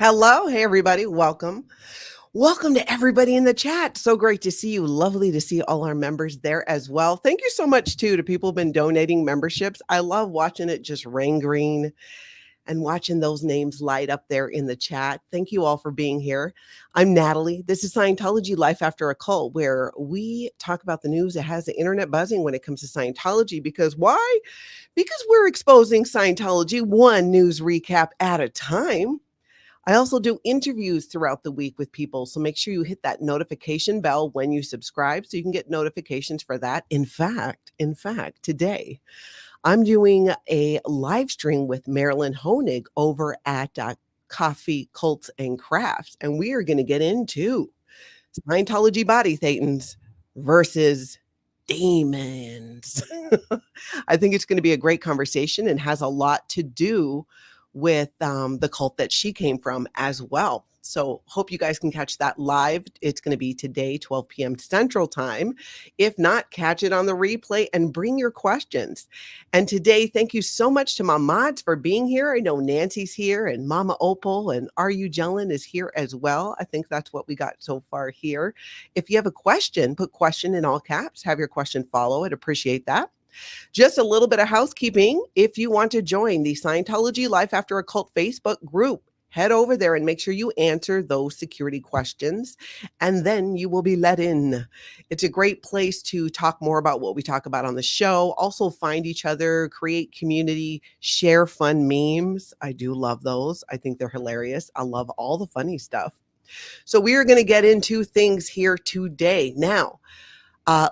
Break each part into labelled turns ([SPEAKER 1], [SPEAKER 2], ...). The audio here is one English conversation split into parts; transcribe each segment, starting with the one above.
[SPEAKER 1] Hello. Hey, everybody. Welcome. Welcome to everybody in the chat. So great to see you. Lovely to see all our members there as well. Thank you so much, too, to people who've been donating memberships. I love watching it just rain green and watching those names light up there in the chat. Thank you all for being here. I'm Natalie. This is Scientology Life After a Cult, where we talk about the news that has the internet buzzing when it comes to Scientology. Because why? Because we're exposing Scientology one news recap at a time. I also do interviews throughout the week with people, so make sure you hit that notification bell when you subscribe so you can get notifications for that. In fact, today I'm doing a live stream with Marilyn Honig over at Coffee, Cults, and Crafts, and we are going to get into Scientology body thetans versus demons. I think it's going to be a great conversation and has a lot to do with the cult that she came from as well. So hope you guys can catch that live. It's going to be today, 12 p.m. Central Time. If not, catch it on the replay and bring your questions. And today, thank you so much to my mods for being here. I know Nancy's here and Mama Opal and Are You Jellin is here as well. I think that's what we got so far here. If you have a question, put question in all caps. Have your question follow. I'd appreciate that. Just a little bit of housekeeping. If you want to join the Scientology Life After a Cult Facebook group, head over there and make sure you answer those security questions, and then you will be let in. It's a great place to talk more about what we talk about on the show, also find each other, create community, share fun memes. I do love those. I think they're hilarious. I love all the funny stuff. So we are going to get into things here today. Now,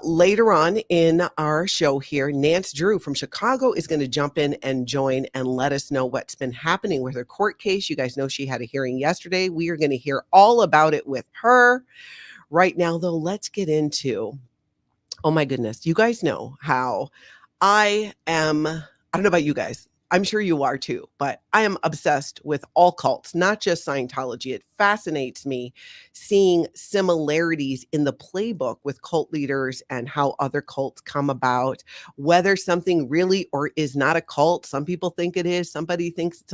[SPEAKER 1] later on in our show here, Nance Drew from Chicago is going to jump in and join and let us know what's been happening with her court case. You guys know she had a hearing yesterday. We are going to hear all about it with her. Right now, though, let's get into, oh my goodness, you guys know how I don't know about you guys. I'm sure you are too, but I am obsessed with all cults, not just Scientology. It fascinates me seeing similarities in the playbook with cult leaders and how other cults come about, whether something really or is not a cult. Some people think it is. Some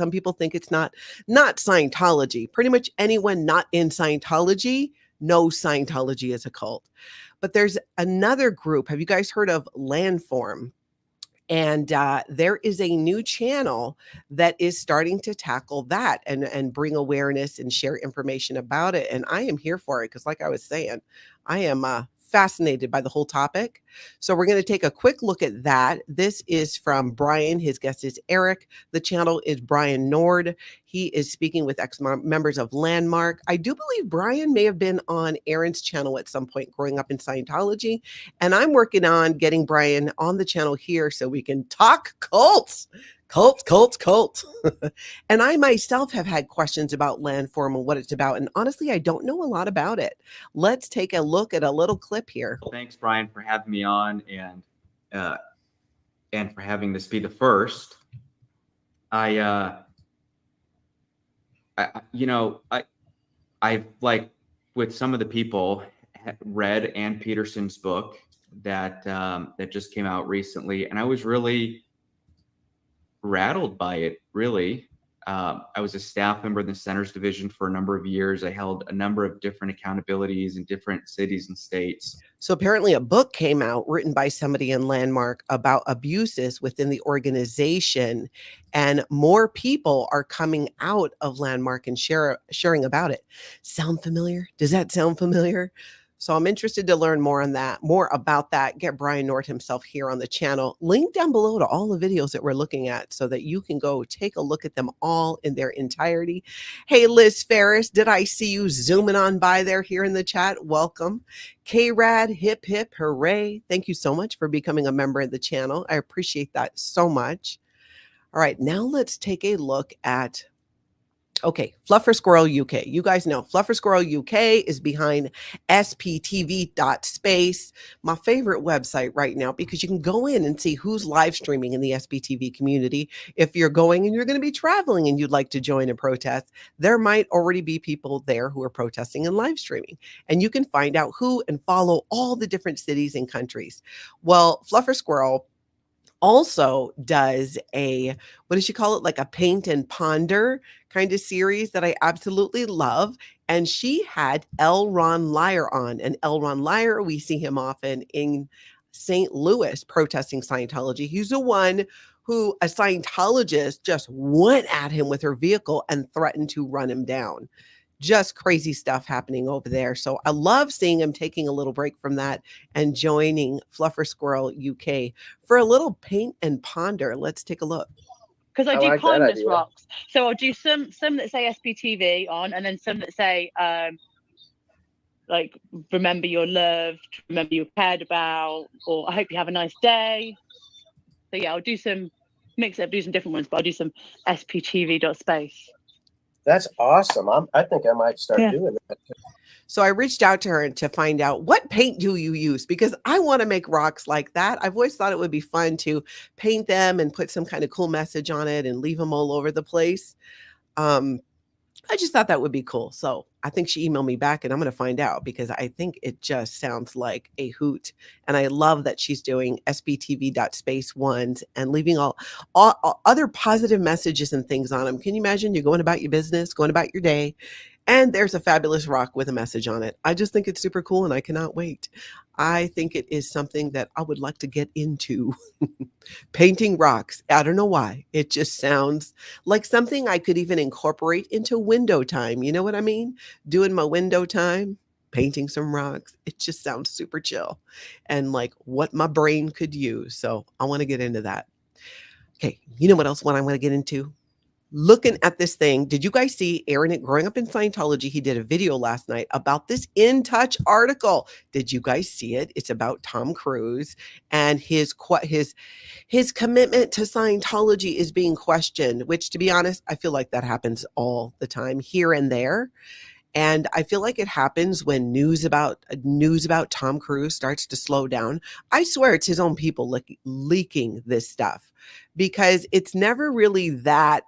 [SPEAKER 1] people think it's not. Not Scientology. Pretty much anyone not in Scientology knows Scientology is a cult. But there's another group. Have you guys heard of Landform? And there is a new channel that is starting to tackle that and bring awareness and share information about it. And I am here for it because, like I was saying, I am fascinated by the whole topic. So we're going to take a quick look at that. This is from Brian. His guest is Eric. The channel is Brian Nord. He is speaking with ex-members of Landmark. I do believe Brian may have been on Aaron's channel at some point growing up in Scientology. And I'm working on getting Brian on the channel here so we can talk cults. Cults. And I myself have had questions about Landform and what it's about. And honestly, I don't know a lot about it. Let's take a look at a little clip here.
[SPEAKER 2] Well, thanks, Brian, for having me on and for having this be the first. I like with some of the people read Ann Peterson's book that just came out recently, and I was really rattled by it, really. I was a staff member in the Centers Division for a number of years. I held a number of different accountabilities in different cities and states.
[SPEAKER 1] So apparently a book came out written by somebody in Landmark about abuses within the organization, and more people are coming out of Landmark and sharing about it. Sound familiar? Does that sound familiar? So I'm interested to learn more about that. Get Brian Nord himself here on the channel. Link down below to all the videos that we're looking at so that you can go take a look at them all in their entirety. Hey, Liz Ferris, did I see you zooming on by there here in the chat? Welcome. K-Rad, hip, hip, hooray. Thank you so much for becoming a member of the channel. I appreciate that so much. All right, now let's take a look at okay, Fluffer Squirrel UK. You guys know Fluffer Squirrel UK is behind sptv.space, my favorite website right now, because you can go in and see who's live streaming in the SPTV community. If you're going and you're going to be traveling and you'd like to join a protest, there might already be people there who are protesting and live streaming. And you can find out who and follow all the different cities and countries. Well, Fluffer Squirrel also does a, what does she call it? Like a paint and ponder kind of series that I absolutely love. And she had L. Ron Lyer on. And L. Ron Lyer, we see him often in St. Louis protesting Scientology. He's the one who a Scientologist just went at him with her vehicle and threatened to run him down. Just crazy stuff happening over there. So I love seeing him taking a little break from that and joining Fluffer Squirrel UK for a little paint and ponder. Let's take a look.
[SPEAKER 3] Because I do like kindness rocks. So I'll do some that say SPTV on, and then some that say like remember you're loved, remember you're cared about, or I hope you have a nice day. So yeah, I'll do some mix up, do some different ones, but I'll do some SPTV.space.
[SPEAKER 4] That's awesome. I think I might start doing that.
[SPEAKER 1] So I reached out to her to find out, what paint do you use? Because I want to make rocks like that. I've always thought it would be fun to paint them and put some kind of cool message on it and leave them all over the place. I just thought that would be cool. So I think she emailed me back, and I'm going to find out, because I think it just sounds like a hoot. And I love that she's doing SBTV.space ones and leaving all other positive messages and things on them. Can you imagine? You're going about your business, going about your day, and there's a fabulous rock with a message on it. I just think it's super cool, and I cannot wait. I think it is something that I would like to get into. Painting rocks. I don't know why. It just sounds like something I could even incorporate into window time. You know what I mean? Doing my window time, painting some rocks. It just sounds super chill and like what my brain could use. So I want to get into that. Okay. You know what else? What I want to get into? Looking at this thing, did you guys see Aaron growing up in Scientology? He did a video last night about this In Touch article. Did you guys see it? It's about Tom Cruise and his commitment to Scientology is being questioned, which, to be honest, I feel like that happens all the time here and there. And I feel like it happens when news about Tom Cruise starts to slow down. I swear it's his own people leaking this stuff, because it's never really that,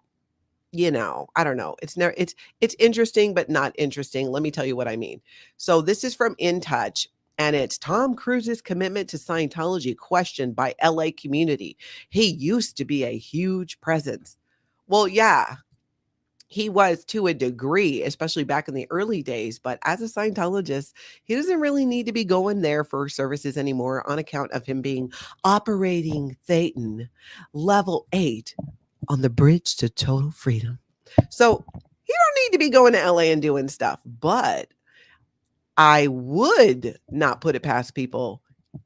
[SPEAKER 1] I don't know. It's interesting, but not interesting. Let me tell you what I mean. So this is from In Touch, and it's Tom Cruise's commitment to Scientology questioned by LA community. He used to be a huge presence. Well, yeah, he was to a degree, especially back in the early days. But as a Scientologist, he doesn't really need to be going there for services anymore on account of him being operating Thetan level 8 on the bridge to total freedom. So you don't need to be going to LA and doing stuff, but I would not put it past people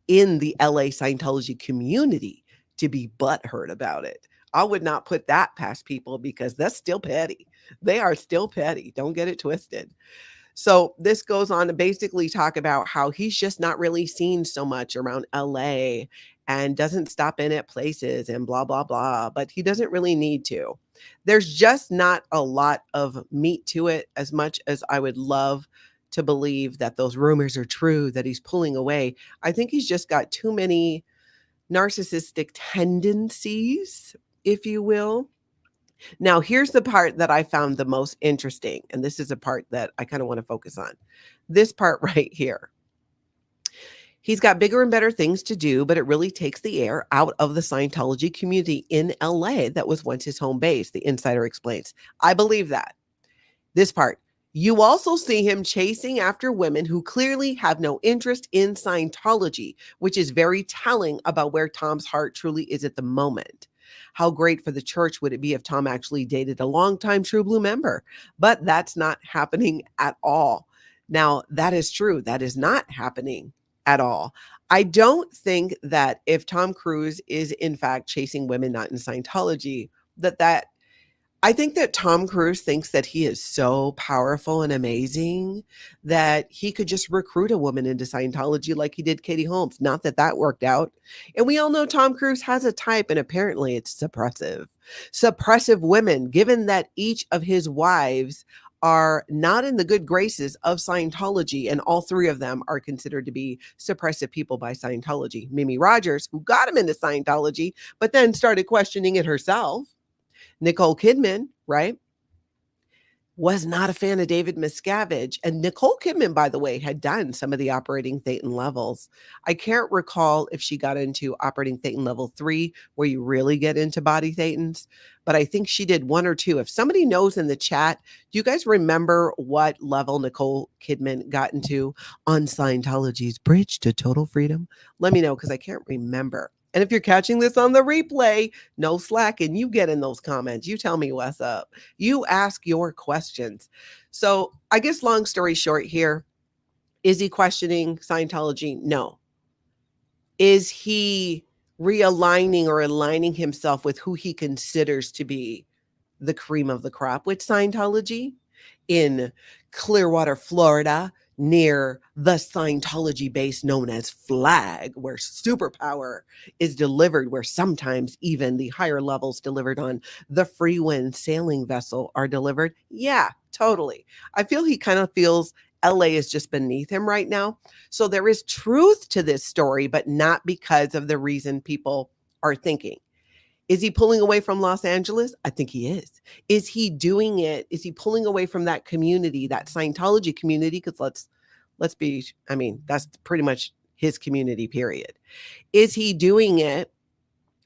[SPEAKER 1] in the LA Scientology community to be butthurt about it. I would not put that past people, because that's still petty. They are still petty. Don't get it twisted. So this goes on to basically talk about how he's just not really seen so much around LA and doesn't stop in at places and blah, blah, blah, but he doesn't really need to. There's just not a lot of meat to it, as much as I would love to believe that those rumors are true, that he's pulling away. I think he's just got too many narcissistic tendencies, if you will. Now, here's the part that I found the most interesting, and this is a part that I kind of want to focus on. This part right here. He's got bigger and better things to do, but it really takes the air out of the Scientology community in LA that was once his home base, the insider explains. I believe that. This part. You also see him chasing after women who clearly have no interest in Scientology, which is very telling about where Tom's heart truly is at the moment. How great for the church would it be if Tom actually dated a longtime True Blue member? But that's not happening at all. Now, that is true. That is not happening at all. I don't think that if Tom Cruise is in fact chasing women not in Scientology, I think that Tom Cruise thinks that he is so powerful and amazing that he could just recruit a woman into Scientology like he did Katie Holmes. Not that that worked out. And we all know Tom Cruise has a type, and apparently it's suppressive. Suppressive women, given that each of his wives are not in the good graces of Scientology, and all three of them are considered to be suppressive people by Scientology. Mimi Rogers, who got him into Scientology, but then started questioning it herself. Nicole Kidman, right? was not a fan of David Miscavige. And Nicole Kidman, by the way, had done some of the operating Thetan levels. I can't recall if she got into operating Thetan level 3, where you really get into body Thetans, but I think she did 1 or 2. If somebody knows in the chat, do you guys remember what level Nicole Kidman got into on Scientology's Bridge to Total Freedom? Let me know, because I can't remember. And if you're catching this on the replay, no slack, and you get in those comments. You tell me what's up. You ask your questions. So I guess long story short here, is he questioning Scientology? No. Is he realigning or aligning himself with who he considers to be the cream of the crop with Scientology in Clearwater, Florida, near the Scientology base known as Flag, where superpower is delivered, where sometimes even the higher levels delivered on the Freewind sailing vessel are delivered? Yeah, totally. I feel he kind of feels LA is just beneath him right now. So there is truth to this story, but not because of the reason people are thinking. Is he pulling away from Los Angeles? I think he is. Is he doing it? Is he pulling away from that community, that Scientology community? Because let's be, I mean, that's pretty much his community, period. Is he doing it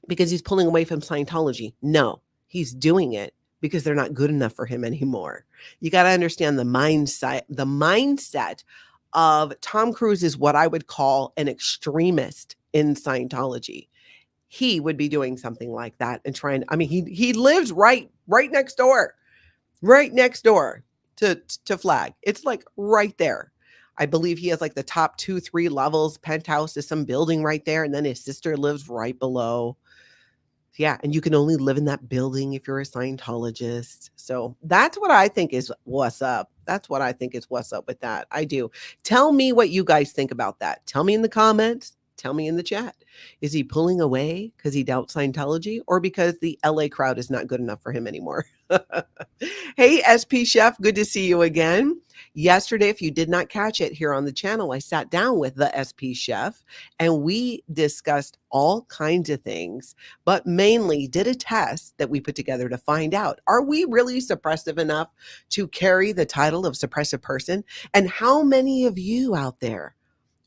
[SPEAKER 1] because he's pulling away from Scientology? No, he's doing it because they're not good enough for him anymore. You got to understand the mindset of Tom Cruise is what I would call an extremist in Scientology. He would be doing something like that and trying, I mean, he lives right next door to Flag. It's like right there. I believe he has like the top 2-3 levels. Penthouse is some building right there, and then his sister lives right below. Yeah, and you can only live in that building if you're a Scientologist. So that's what I think is what's up. That's what I think is what's up with that. I do. Tell me what you guys think about that. Tell me in the comments. Tell me in the chat. Is he pulling away because he doubts Scientology, or because the LA crowd is not good enough for him anymore? Hey, SP Chef, good to see you again. Yesterday, if you did not catch it here on the channel, I sat down with the SP Chef and we discussed all kinds of things, but mainly did a test that we put together to find out, are we really suppressive enough to carry the title of suppressive person? And how many of you out there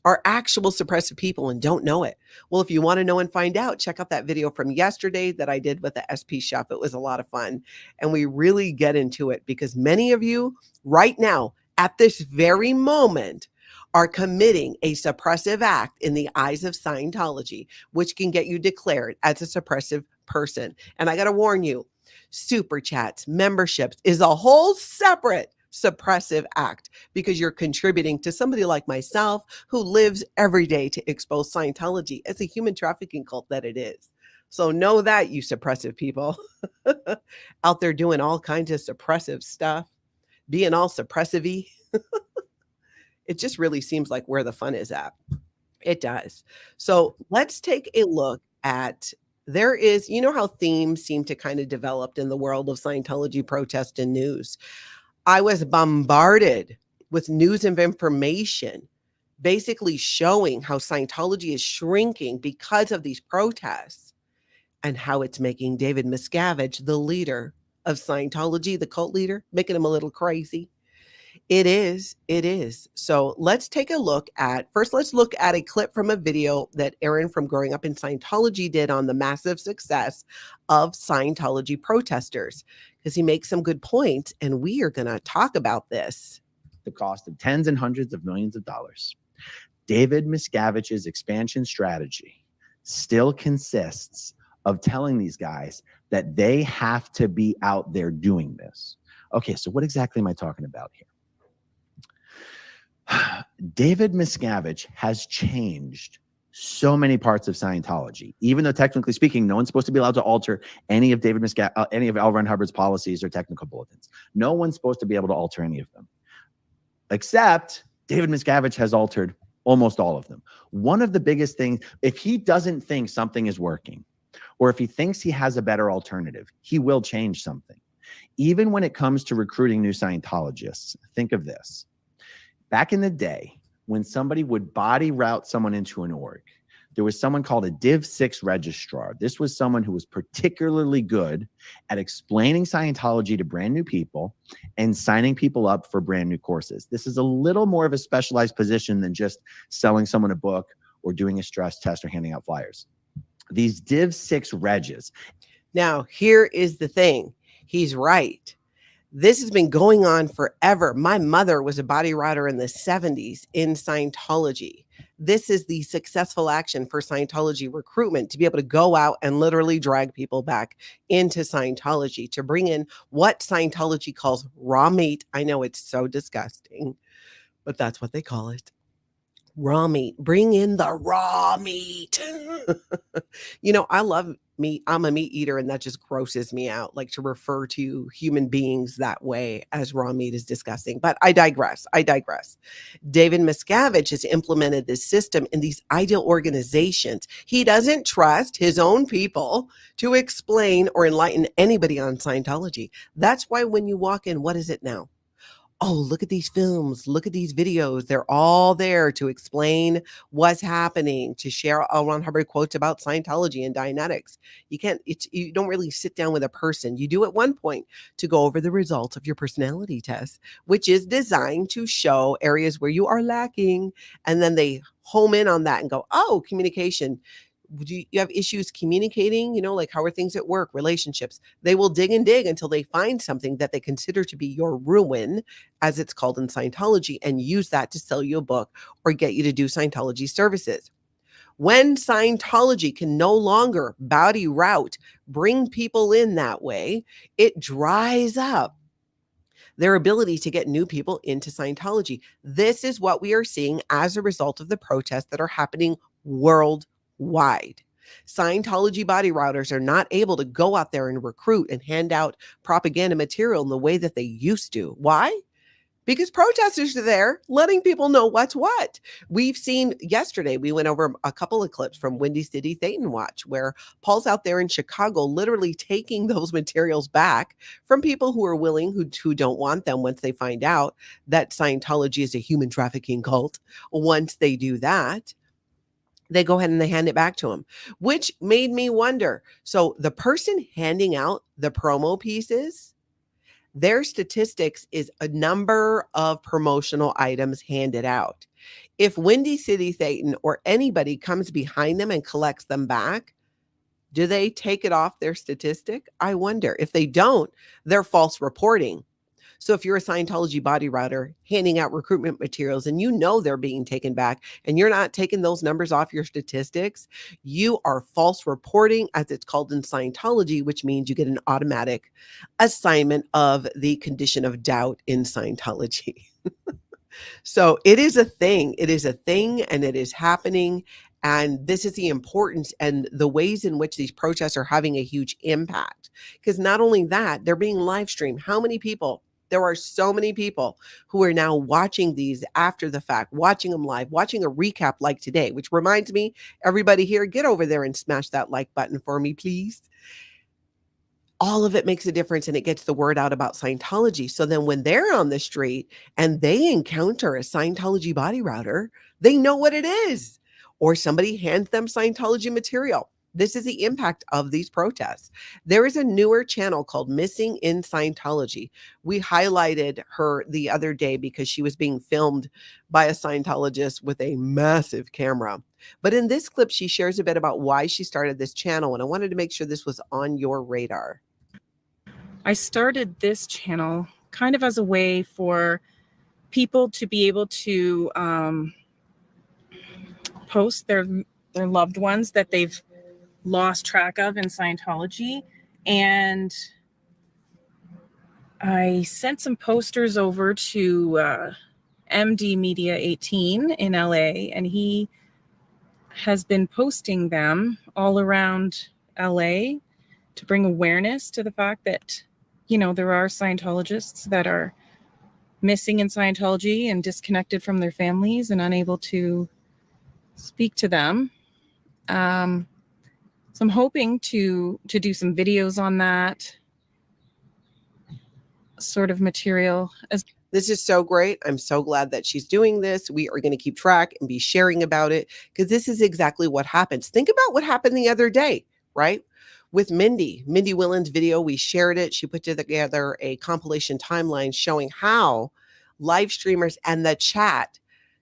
[SPEAKER 1] are actual suppressive people and don't know it? Well, if you want to know and find out, check out that video from yesterday that I did with the SP Chef. It was a lot of fun. And we really get into it because many of you right now, at this very moment, are committing a suppressive act in the eyes of Scientology, which can get you declared as a suppressive person. And I got to warn you, super chats, memberships is a whole separate suppressive act, because you're contributing to somebody like myself who lives every day to expose Scientology as a human trafficking cult that it is. So know that, you suppressive people out there doing all kinds of suppressive stuff, being all suppressive-y. It just really seems like where the fun is at. It does. So let's take a look at, there is, you know how themes seem to kind of developed in the world of Scientology protest and news. I was bombarded with news and information basically showing how Scientology is shrinking because of these protests, and how it's making David Miscavige, the leader of Scientology, the cult leader, making him a little crazy. It is. So let's take a look at, first let's look at a clip from a video that Aaron from Growing Up in Scientology did on the massive success of Scientology protesters, because he makes some good points and we are going to talk about this.
[SPEAKER 5] The cost of tens and hundreds of millions of dollars. David Miscavige's expansion strategy still consists of telling these guys that they have to be out there doing this. Okay, so what exactly am I talking about here? David Miscavige has changed so many parts of Scientology, even though technically speaking, no one's supposed to be allowed to alter any of any of L. Ron Hubbard's policies or technical bulletins. No one's supposed to be able to alter any of them, except David Miscavige has altered almost all of them. One of the biggest things, if he doesn't think something is working, or if he thinks he has a better alternative, he will change something. Even when it comes to recruiting new Scientologists, think of this. Back in the day, when somebody would body route someone into an org, there was someone called a Div 6 registrar. This was someone who was particularly good at explaining Scientology to brand new people and signing people up for brand new courses. This is a little more of a specialized position than just selling someone a book or doing a stress test or handing out flyers. These Div 6 regs.
[SPEAKER 1] Now, here is the thing. He's right. This has been going on forever. My mother was a body router in the 70s in Scientology. This is the successful action for Scientology recruitment, to be able to go out and literally drag people back into Scientology, to bring in what Scientology calls raw meat. I know it's so disgusting, but that's what they call it. Raw meat. Bring in the raw meat. You know, I love meat. I'm a meat eater, and that just grosses me out. Like, to refer to human beings that way as raw meat is disgusting. But I digress. David Miscavige has implemented this system in these ideal organizations. He doesn't trust his own people to explain or enlighten anybody on Scientology. That's why when you walk in, what is it now? Oh, look at these films, look at these videos. They're all there to explain what's happening, to share L. Ron Hubbard quotes about Scientology and Dianetics. You don't really sit down with a person. You do at one point to go over the results of your personality test, which is designed to show areas where you are lacking. And then they home in on that and go, oh, communication. Do you have issues communicating? You know, like, how are things at work, relationships? They will dig and dig until they find something that they consider to be your ruin, as it's called in Scientology, and use that to sell you a book or get you to do Scientology services. When Scientology can no longer body route, bring people in that way, it dries up their ability to get new people into Scientology. This is what we are seeing as a result of the protests that are happening worldwide. Scientology body routers are not able to go out there and recruit and hand out propaganda material in the way that they used to. Why? Because protesters are there letting people know what's what. We've seen yesterday, we went over a couple of clips from Windy City Thetan Watch, where Paul's out there in Chicago literally taking those materials back from people who are willing, who don't want them once they find out that Scientology is a human trafficking cult. Once they do that, they go ahead and they hand it back to him, which made me wonder. So the person handing out the promo pieces, their statistics is a number of promotional items handed out. If Windy City Thetan or anybody comes behind them and collects them back, do they take it off their statistic? I wonder. If they don't, they're false reporting. So if you're a Scientology body router handing out recruitment materials and you know they're being taken back and you're not taking those numbers off your statistics, you are false reporting, as it's called in Scientology, which means you get an automatic assignment of the condition of doubt in Scientology. So it is a thing. It is a thing, and it is happening. And this is the importance and the ways in which these protests are having a huge impact. Because not only that, they're being live streamed. How many people? There are so many people who are now watching these after the fact, watching them live, watching a recap like today, which reminds me, everybody here, get over there and smash that like button for me, please. All of it makes a difference, and it gets the word out about Scientology. So then when they're on the street and they encounter a Scientology body router, they know what it is. Or somebody hands them Scientology material. This is the impact of these protests. There is a newer channel called Missing in Scientology. We highlighted her the other day because she was being filmed by a Scientologist with a massive camera. But in this clip, she shares a bit about why she started this channel, and I wanted to make sure this was on your radar.
[SPEAKER 6] I started this channel kind of as a way for people to be able to post their loved ones that they've lost track of in Scientology. And I sent some posters over to MD Media 18 in LA, and he has been posting them all around LA to bring awareness to the fact that, you know, there are Scientologists that are missing in Scientology and disconnected from their families and unable to speak to them. So I'm hoping to do some videos on that sort of material.
[SPEAKER 1] This is so great. I'm so glad that she's doing this. We are going to keep track and be sharing about it because this is exactly what happens. Think about what happened the other day, right? With Mindy Willen's video, we shared it. She put together a compilation timeline showing how live streamers and the chat,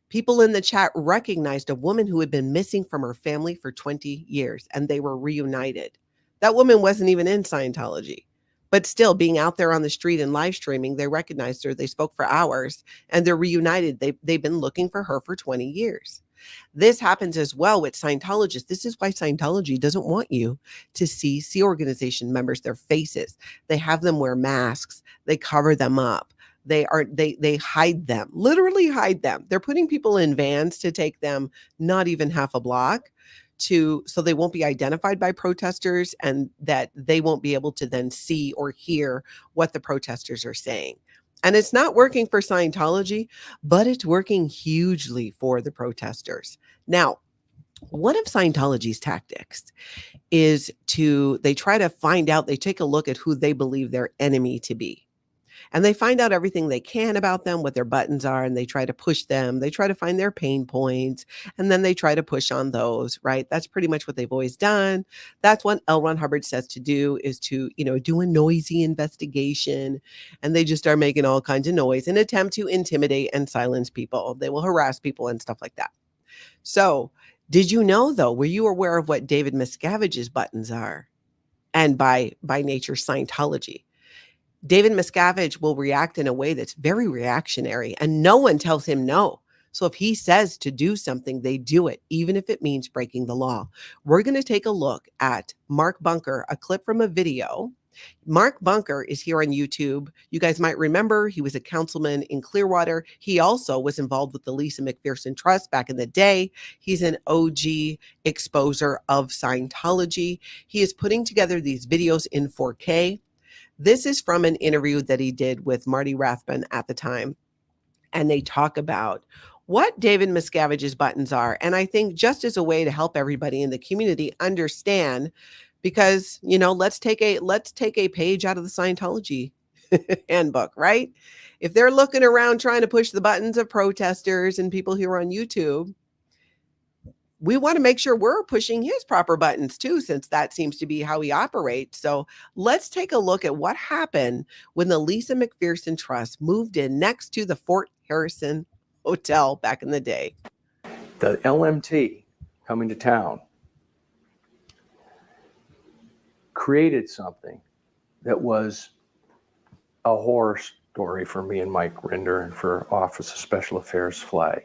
[SPEAKER 1] people in the chat recognized a woman who had been missing from her family for 20 years and they were reunited. That woman wasn't even in Scientology, but still being out there on the street and live streaming, they recognized her. They spoke for hours and they're reunited. They've been looking for her for 20 years. This happens as well with Scientologists. This is why Scientology doesn't want you to see Sea Organization members, their faces. They have them wear masks. They cover them up. They hide them, literally hide them. They're putting people in vans to take them not even half a block so they won't be identified by protesters and that they won't be able to then see or hear what the protesters are saying. And it's not working for Scientology, but it's working hugely for the protesters. Now, one of Scientology's tactics is they try to find out, they take a look at who they believe their enemy to be. And they find out everything they can about them, what their buttons are, and they try to push them. They try to find their pain points, and then they try to push on those, right? That's pretty much what they've always done. That's what L. Ron Hubbard says to do, is to, do a noisy investigation. And they just start making all kinds of noise and attempt to intimidate and silence people. They will harass people and stuff like that. So did you know, though, were you aware of what David Miscavige's buttons are? And by nature, Scientology. David Miscavige will react in a way that's very reactionary and no one tells him no. So if he says to do something, they do it, even if it means breaking the law. We're going to take a look at Mark Bunker, a clip from a video. Mark Bunker is here on YouTube. You guys might remember he was a councilman in Clearwater. He also was involved with the Lisa McPherson Trust back in the day. He's an OG exposer of Scientology. He is putting together these videos in 4K. This is from an interview that he did with Marty Rathbun at the time. And they talk about what David Miscavige's buttons are. And I think just as a way to help everybody in the community understand, because, let's take a page out of the Scientology handbook, right? If they're looking around trying to push the buttons of protesters and people here on YouTube, we want to make sure we're pushing his proper buttons too, since that seems to be how he operates. So let's take a look at what happened when the Lisa McPherson Trust moved in next to the Fort Harrison Hotel back in the day.
[SPEAKER 7] The LMT coming to town created something that was a horror story for me and Mike Rinder and for Office of Special Affairs Flag.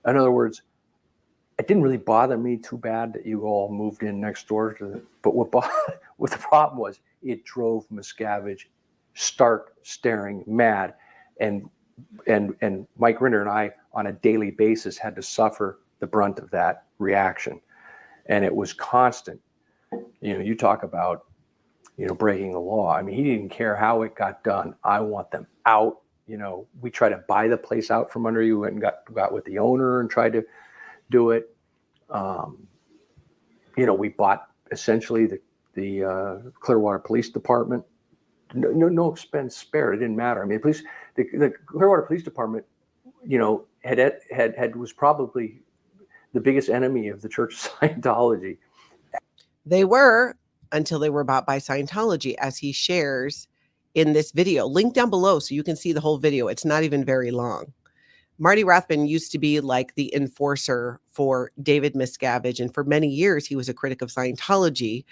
[SPEAKER 7] In other words, it didn't really bother me too bad that you all moved in next door to but what the problem was, it drove Miscavige stark staring mad, and Mike Rinder and I on a daily basis had to suffer the brunt of that reaction, and it was constant. You talk about breaking the law. I mean, he didn't care how it got done. I want them out. We tried to buy the place out from under you and got with the owner and tried to do it. We bought essentially the Clearwater Police Department. No expense spared. It didn't matter. I mean, the Clearwater Police Department, was probably the biggest enemy of the Church of Scientology.
[SPEAKER 1] They were, until they were bought by Scientology, as he shares in this video. Link down below so you can see the whole video. It's not even very long. Marty Rathbun used to be like the enforcer for David Miscavige, and for many years he was a critic of Scientology.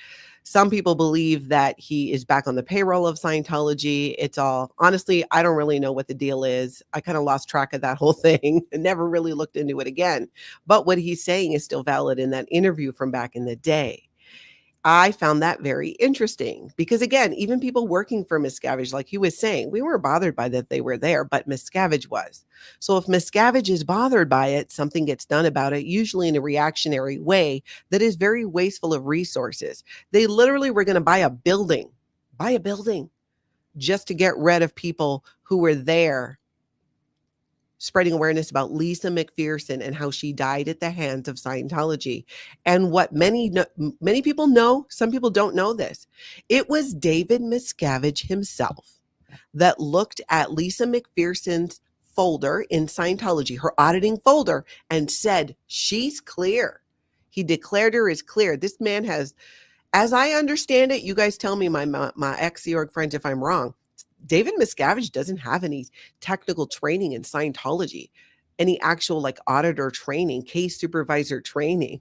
[SPEAKER 1] Some people believe that he is back on the payroll of Scientology. It's all, honestly, I don't really know what the deal is. I kind of lost track of that whole thing and never really looked into it again. But what he's saying is still valid in that interview from back in the day. I found that very interesting because, again, even people working for Miscavige, like he was saying, we weren't bothered by that they were there, but Miscavige was. So if Miscavige is bothered by it, something gets done about it, usually in a reactionary way that is very wasteful of resources. They literally were going to buy a building just to get rid of people who were there spreading awareness about Lisa McPherson and how she died at the hands of Scientology. And what many people know, some people don't know this. It was David Miscavige himself that looked at Lisa McPherson's folder in Scientology, her auditing folder, and said, she's clear. He declared her as clear. This man has, as I understand it, you guys tell me, my ex-Sea Org friends, if I'm wrong, David Miscavige doesn't have any technical training in Scientology, any actual like auditor training, case supervisor training,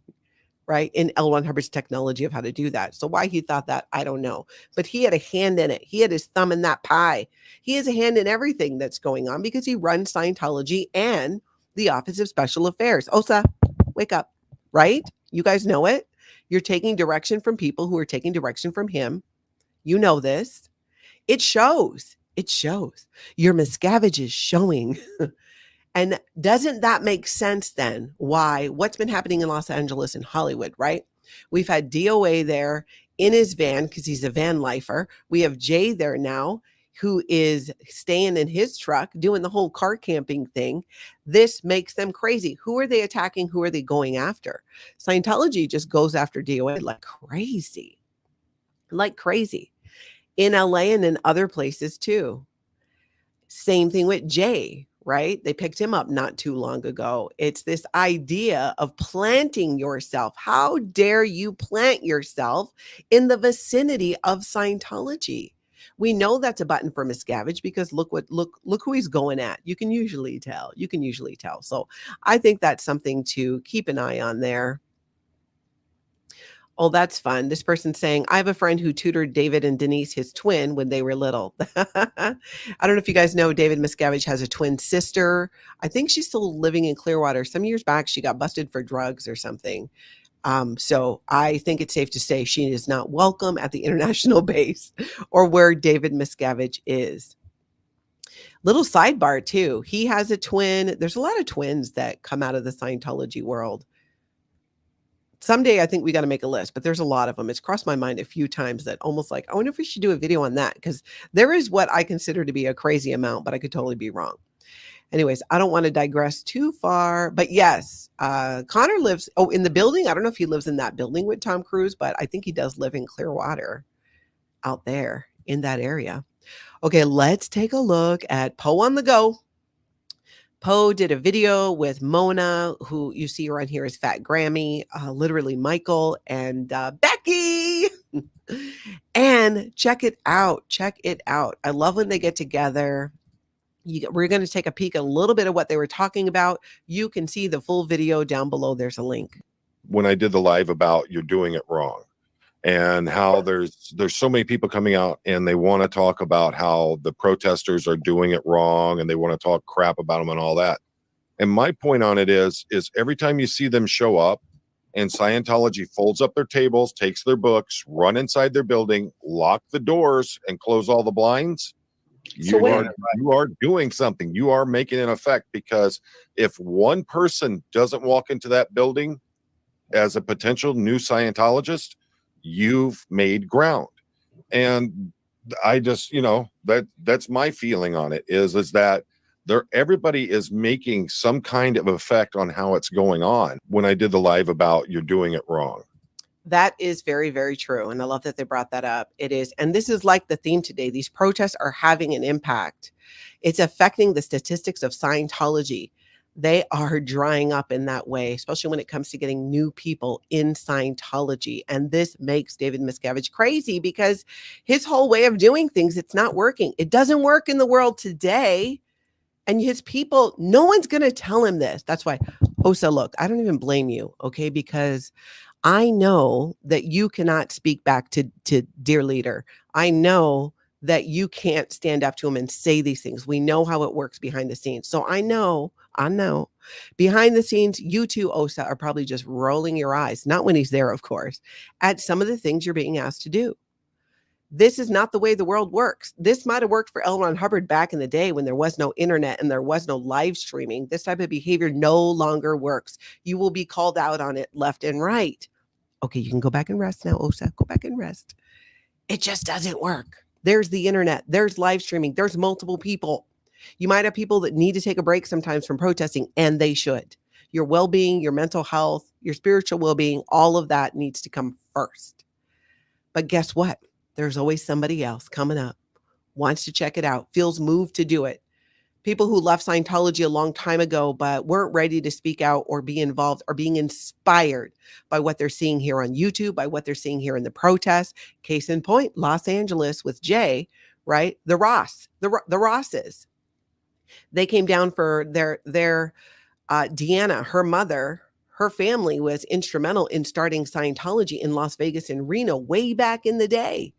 [SPEAKER 1] right? In L. Ron Hubbard's technology of how to do that. So why he thought that, I don't know. But he had a hand in it. He had his thumb in that pie. He has a hand in everything that's going on because he runs Scientology and the Office of Special Affairs. Osa, wake up, right? You guys know it. You're taking direction from people who are taking direction from him. You know this. It shows. It shows. Your Miscavige is showing. And doesn't that make sense then? Why? What's been happening in Los Angeles and Hollywood, right? We've had DOA there in his van because he's a van lifer. We have Jay there now who is staying in his truck doing the whole car camping thing. This makes them crazy. Who are they attacking? Who are they going after? Scientology just goes after DOA like crazy. Like crazy. In LA and in other places too. Same thing with Jay, right? They picked him up not too long ago. It's this idea of planting yourself. How dare you plant yourself in the vicinity of Scientology? We know that's a button for Miscavige because look who he's going at. You can usually tell. So I think that's something to keep an eye on there. Oh, that's fun. This person's saying, I have a friend who tutored David and Denise, his twin, when they were little. I don't know if you guys know, David Miscavige has a twin sister. I think she's still living in Clearwater. Some years back, she got busted for drugs or something. So I think it's safe to say she is not welcome at the international base or where David Miscavige is. Little sidebar too. He has a twin. There's a lot of twins that come out of the Scientology world. Someday I think we got to make a list, but there's a lot of them. It's crossed my mind a few times that almost like, I wonder if we should do a video on that because there is what I consider to be a crazy amount, but I could totally be wrong. Anyways, I don't want to digress too far, but yes, Connor lives in the building. I don't know if he lives in that building with Tom Cruise, but I think he does live in Clearwater out there in that area. Okay, let's take a look at Poe on the Go. Poe did a video with Mona, who you see around here is Fat Grammy, literally Michael and Becky. And check it out. I love when they get together. We're going to take a peek at a little bit of what they were talking about. You can see the full video down below. There's a link.
[SPEAKER 8] When I did the live about you're doing it wrong and how there's so many people coming out and they want to talk about how the protesters are doing it wrong and they want to talk crap about them and all that. And my point on it is every time you see them show up and Scientology folds up their tables, takes their books, run inside their building, lock the doors and close all the blinds, you are doing something. You are making an effect, because if one person doesn't walk into that building as a potential new Scientologist, you've made ground. And I just, that's my feeling on it is that everybody is making some kind of effect on how it's going on. When I did the live about you're doing it wrong.
[SPEAKER 1] That is very, very true. And I love that they brought that up. It is. And this is like the theme today. These protests are having an impact. It's affecting the statistics of Scientology. They are drying up in that way, especially when it comes to getting new people in Scientology. And this makes David Miscavige crazy because his whole way of doing things, it's not working. It doesn't work in the world today. And his people, no one's going to tell him this. That's why, Osa, look, I don't even blame you, okay? Because I know that you cannot speak back to dear leader. I know that you can't stand up to him and say these things. We know how it works behind the scenes. So I know behind the scenes, you too, Osa, are probably just rolling your eyes, not when he's there, of course, at some of the things you're being asked to do. This is not the way the world works. This might have worked for L. Ron Hubbard back in the day when there was no internet and there was no live streaming. This type of behavior no longer works. You will be called out on it left and right. Okay, you can go back and rest now, Osa. Go back and rest. It just doesn't work. There's the internet. There's live streaming. There's multiple people. You might have people that need to take a break sometimes from protesting, and they should. Your well-being, your mental health, your spiritual well-being, all of that needs to come first. But guess what? There's always somebody else coming up wants to check it out, feels moved to do it. People who left Scientology a long time ago, but weren't ready to speak out or be involved, are being inspired by what they're seeing here on YouTube, by what they're seeing here in the protests. Case in point, Los Angeles with Jay, right? The Rosses. They came down for their Deanna, her mother, her family was instrumental in starting Scientology in Las Vegas and Reno way back in the day.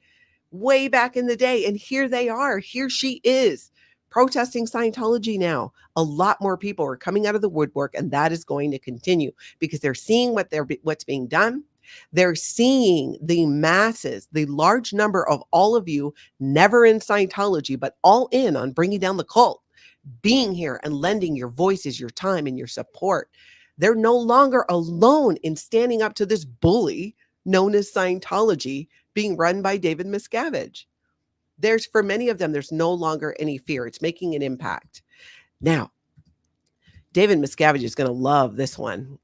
[SPEAKER 1] And here they are. Here she is protesting Scientology now. A lot more people are coming out of the woodwork, and that is going to continue because they're seeing what's being done. They're seeing the masses, the large number of all of you never in Scientology, but all in on bringing down the cult, being here and lending your voices, your time, and your support. They're no longer alone in standing up to this bully known as Scientology being run by David Miscavige. For many of them, there's no longer any fear. It's making an impact. Now, David Miscavige is going to love this one.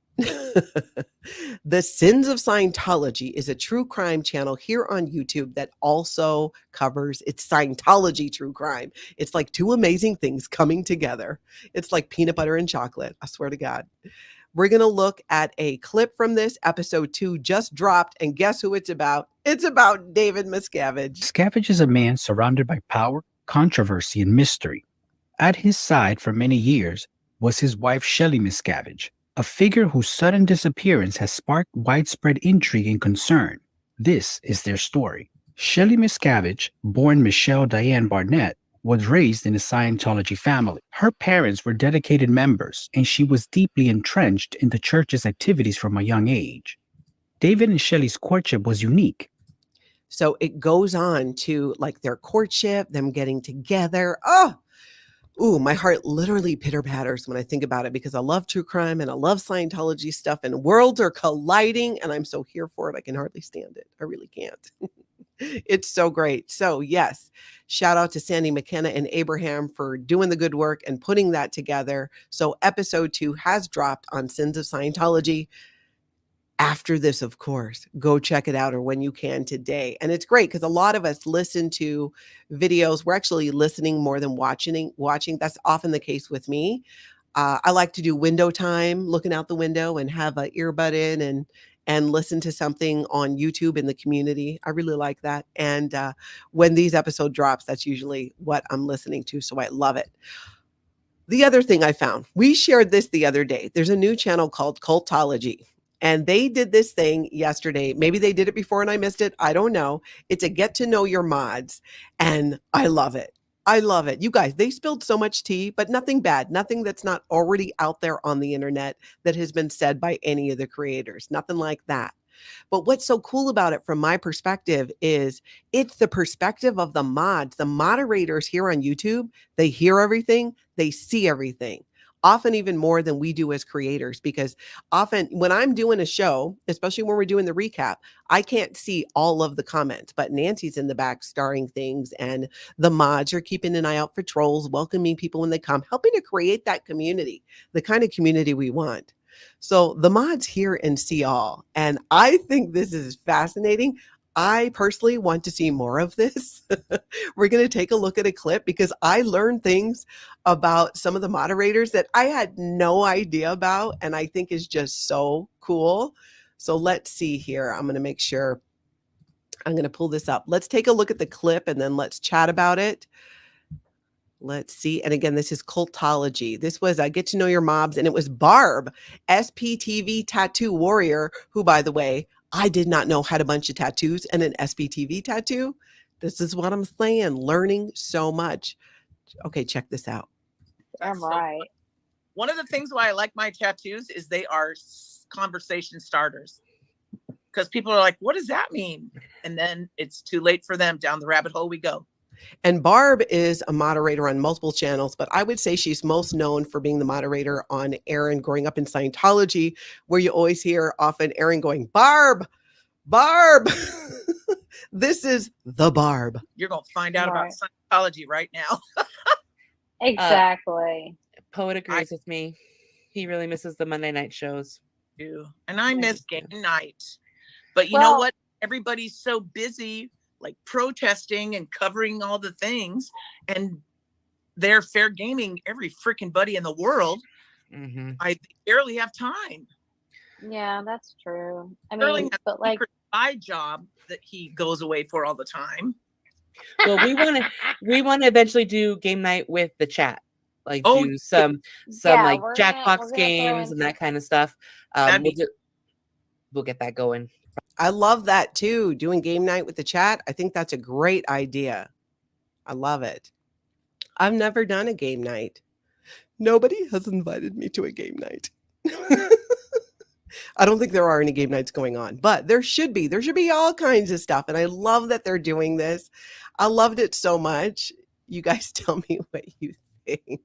[SPEAKER 1] The Sins of Scientology is a true crime channel here on YouTube that also covers its Scientology true crime. It's like two amazing things coming together. It's like peanut butter and chocolate. I swear to God. We're going to look at a clip from this. Episode 2 just dropped, and guess who it's about? It's about David Miscavige.
[SPEAKER 9] Miscavige is a man surrounded by power, controversy, and mystery. At his side for many years was his wife, Shelley Miscavige, a figure whose sudden disappearance has sparked widespread intrigue and concern. This is their story. Shelley Miscavige, born Michelle Diane Barnett, was raised in a Scientology family. Her parents were dedicated members, and she was deeply entrenched in the church's activities from a young age. David and Shelley's courtship was unique.
[SPEAKER 1] So it goes on to like their courtship, them getting together. My heart literally pitter patters when I think about it because I love true crime and I love Scientology stuff, and worlds are colliding, and I'm so here for it. I can hardly stand it. I really can't. It's so great. So yes, shout out to Sandy McKenna and Abraham for doing the good work and putting that together. So episode 2 has dropped on Sins of Scientology. After this, of course, go check it out or when you can today. And it's great because a lot of us listen to videos. We're actually listening more than watching. That's often the case with me. I like to do window time, looking out the window and have an earbud in and listen to something on YouTube in the community. I really like that. And when these episode drops, that's usually what I'm listening to. So I love it. The other thing I found, we shared this the other day. There's a new channel called Cultology. And they did this thing yesterday. Maybe they did it before and I missed it. I don't know. It's a get to know your mods. And I love it. I love it. You guys, they spilled so much tea, but nothing bad, nothing that's not already out there on the internet that has been said by any of the creators, nothing like that. But what's so cool about it from my perspective is it's the perspective of the mods, the moderators here on YouTube. They hear everything, they see everything. Often even more than we do as creators, because often when I'm doing a show, especially when we're doing the recap, I can't see all of the comments, but Nancy's in the back starring things, and the mods are keeping an eye out for trolls, welcoming people when they come, helping to create that community, the kind of community we want. So the mods hear and see all, and I think this is fascinating. I personally want to see more of this. We're going to take a look at a clip because I learned things about some of the moderators that I had no idea about, and I think is just so cool. So let's see here. I'm going to make sure I'm going to pull this up. Let's take a look at the clip and then let's chat about it. Let's see. And again, this is Cultology. This was Get to Know Your Mobs, and it was Barb, SPTV Tattoo Warrior, who, by the way, I did not know had a bunch of tattoos and an SPTV tattoo. This is what I'm saying, learning so much. Okay, check this out.
[SPEAKER 10] All right. One of the things why I like my tattoos is they are conversation starters. Because people are like, what does that mean? And then it's too late for them. Down the rabbit hole we go.
[SPEAKER 1] And Barb is a moderator on multiple channels, but I would say she's most known for being the moderator on Aaron Growing Up in Scientology, where you always hear often Aaron going, Barb, Barb. This is the Barb.
[SPEAKER 10] You're going to find out about Scientology right now.
[SPEAKER 11] Exactly.
[SPEAKER 12] Poet agrees with me. He really misses the Monday night shows.
[SPEAKER 10] And I miss game night. But you know what? Everybody's so busy. like protesting and covering all the things, and they're fair gaming every freaking buddy in the world.
[SPEAKER 12] Mm-hmm.
[SPEAKER 10] I barely have time.
[SPEAKER 11] Yeah, that's true. I
[SPEAKER 10] Sterling
[SPEAKER 11] mean,
[SPEAKER 10] has
[SPEAKER 11] but
[SPEAKER 10] a
[SPEAKER 11] like,
[SPEAKER 10] secret side job that he goes away for all the time.
[SPEAKER 12] Well, we want to eventually do game night with the chat, like do some
[SPEAKER 11] yeah,
[SPEAKER 12] like
[SPEAKER 11] we're
[SPEAKER 12] Jackbox
[SPEAKER 11] gonna throw
[SPEAKER 12] games
[SPEAKER 11] in
[SPEAKER 12] and that kind of stuff. We'll get that going.
[SPEAKER 1] I love that too. Doing game night with the chat. I think that's a great idea. I love it. I've never done a game night. Nobody has invited me to a game night. I don't think there are any game nights going on, but there should be. There should be all kinds of stuff. And I love that they're doing this. I loved it so much. You guys tell me what you think.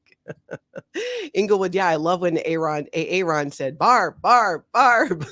[SPEAKER 1] Inglewood, yeah, I love when Aaron said, Barb, Barb, Barb.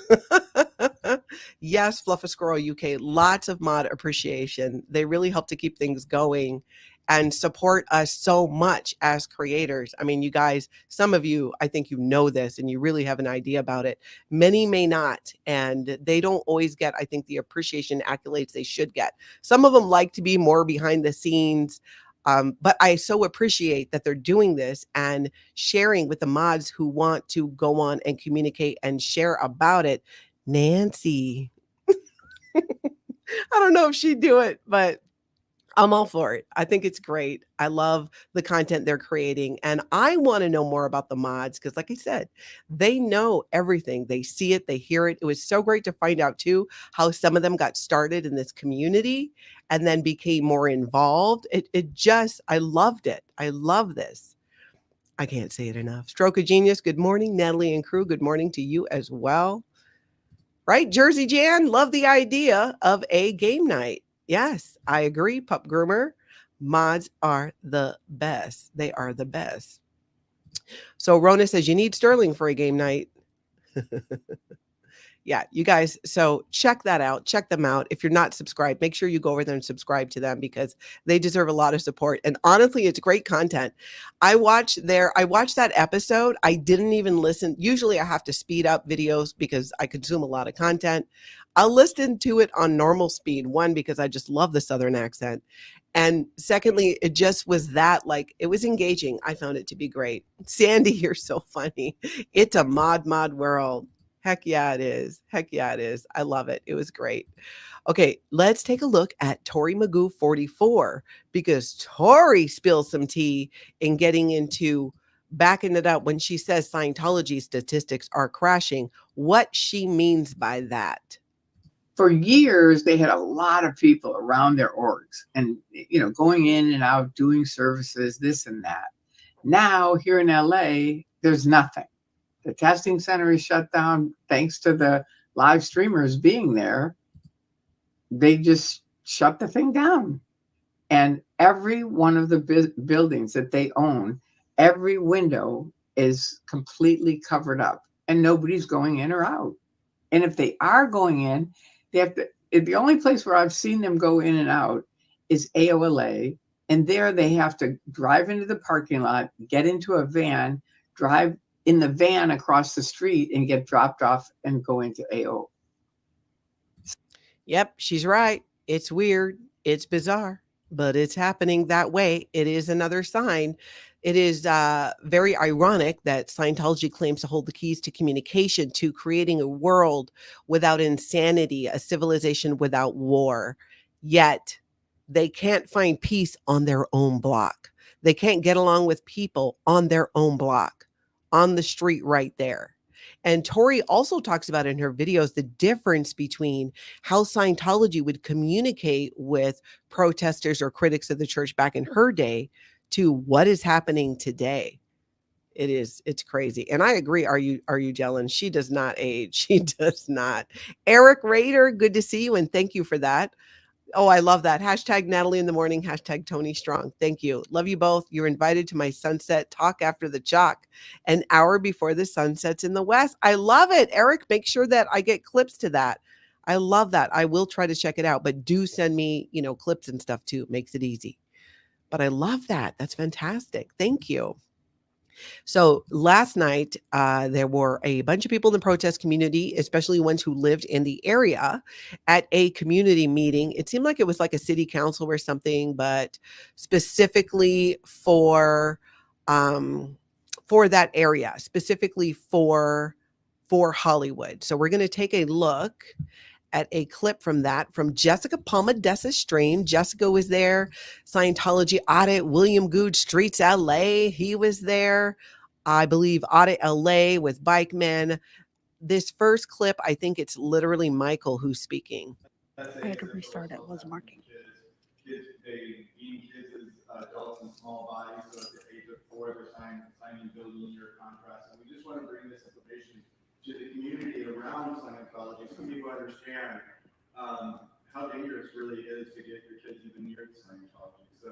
[SPEAKER 1] Yes, Fluff a Squirrel UK, lots of mod appreciation. They really help to keep things going and support us so much as creators. I mean, you guys, some of you, I think you know this and you really have an idea about it. Many may not, and they don't always get, I think, the appreciation accolades they should get. Some of them like to be more behind the scenes, but I so appreciate that they're doing this and sharing with the mods who want to go on and communicate and share about it. Nancy, I don't know if she'd do it, but I'm all for it. I think it's great. I love the content they're creating. And I want to know more about the mods because, like I said, they know everything. They see it, they hear it. It was so great to find out, too, how some of them got started in this community and then became more involved. I loved it. I love this. I can't say it enough. Stroke of Genius, good morning. Natalie and crew, good morning to you as well. Right, Jersey Jan, love the idea of a game night. Yes, I agree, Pup Groomer. Mods are the best. They are the best. So Rona says you need Sterling for a game night. Yeah, you guys, so check that out. Check them out. If you're not subscribed, make sure you go over there and subscribe to them because they deserve a lot of support. And honestly, it's great content. I watched that episode. I didn't even listen. Usually I have to speed up videos because I consume a lot of content. I'll listen to it on normal speed. One, because I just love the Southern accent. And secondly, it just was that, like, it was engaging. I found it to be great. Sandy, you're so funny. It's a mod world. Heck yeah, it is. Heck yeah, it is. I love it. It was great. Okay, let's take a look at Tori Magoo 44 because Tori spills some tea in getting into backing it up when she says Scientology statistics are crashing, what she means by that.
[SPEAKER 13] For years, they had a lot of people around their orgs and, going in and out, doing services, this and that. Now, here in LA, there's nothing. The testing center is shut down thanks to the live streamers being there. They just shut the thing down. And every one of the buildings that they own, every window is completely covered up and nobody's going in or out. And if they are going in, they have to, the only place where I've seen them go in and out is AOLA. And there they have to drive into the parking lot, get into a van, drive in the van across the street and get dropped off and go into AO.
[SPEAKER 1] Yep, she's right. It's weird. It's bizarre, but it's happening that way. It is another sign. It is very ironic that Scientology claims to hold the keys to communication, to creating a world without insanity, a civilization without war. Yet they can't find peace on their own block. They can't get along with people on their own block, on the street right there. And Tori also talks about in her videos the difference between how Scientology would communicate with protesters or critics of the church back in her day to what is happening today. It's crazy. And I agree. Are you Jellen? She does not age. She does not. Eric Rader, good to see you. And thank you for that. Oh, I love that. Hashtag Natalie in the morning. Hashtag Tony Strong. Thank you. Love you both. You're invited to my sunset talk after the chalk, an hour before the sun sets in the west. I love it. Eric, make sure that I get clips to that. I love that. I will try to check it out, but do send me, clips and stuff too. It makes it easy. But I love that. That's fantastic. Thank you. So last night, there were a bunch of people in the protest community, especially ones who lived in the area, at a community meeting. It seemed like it was like a city council or something, but specifically for that area, specifically for Hollywood. So we're going to take a look at a clip from that from Jessica Palmadessa's stream. Jessica was there. Scientology Audit, William Good, Streets LA, he was there. I believe Audit LA with Bike Men. This first clip, I think it's literally Michael who's speaking.
[SPEAKER 14] I had to restart it, wasn't working. Kids, they deem kids as adults in small bodies, so at the age of 4, they're signing building-year contracts. And we just want to bring this information to the community around Scientology so people understand how dangerous it really is to get your kids even near Scientology. So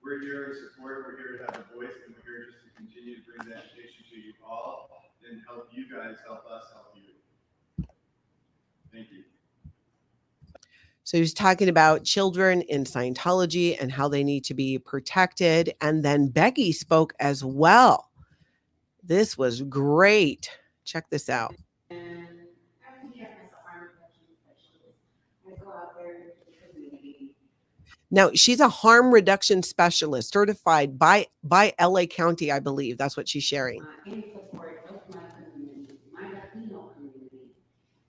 [SPEAKER 14] we're here to support, we're here to have a voice, and we're here just to continue to bring that education to you all and help you guys help us help you. Thank you.
[SPEAKER 1] So he was talking about children in Scientology and how they need to be protected. And then Becky spoke as well. This was great. Check this out. Now, she's a harm reduction specialist certified by LA County, I believe. That's what she's sharing.
[SPEAKER 15] In support of my community, my Latino community.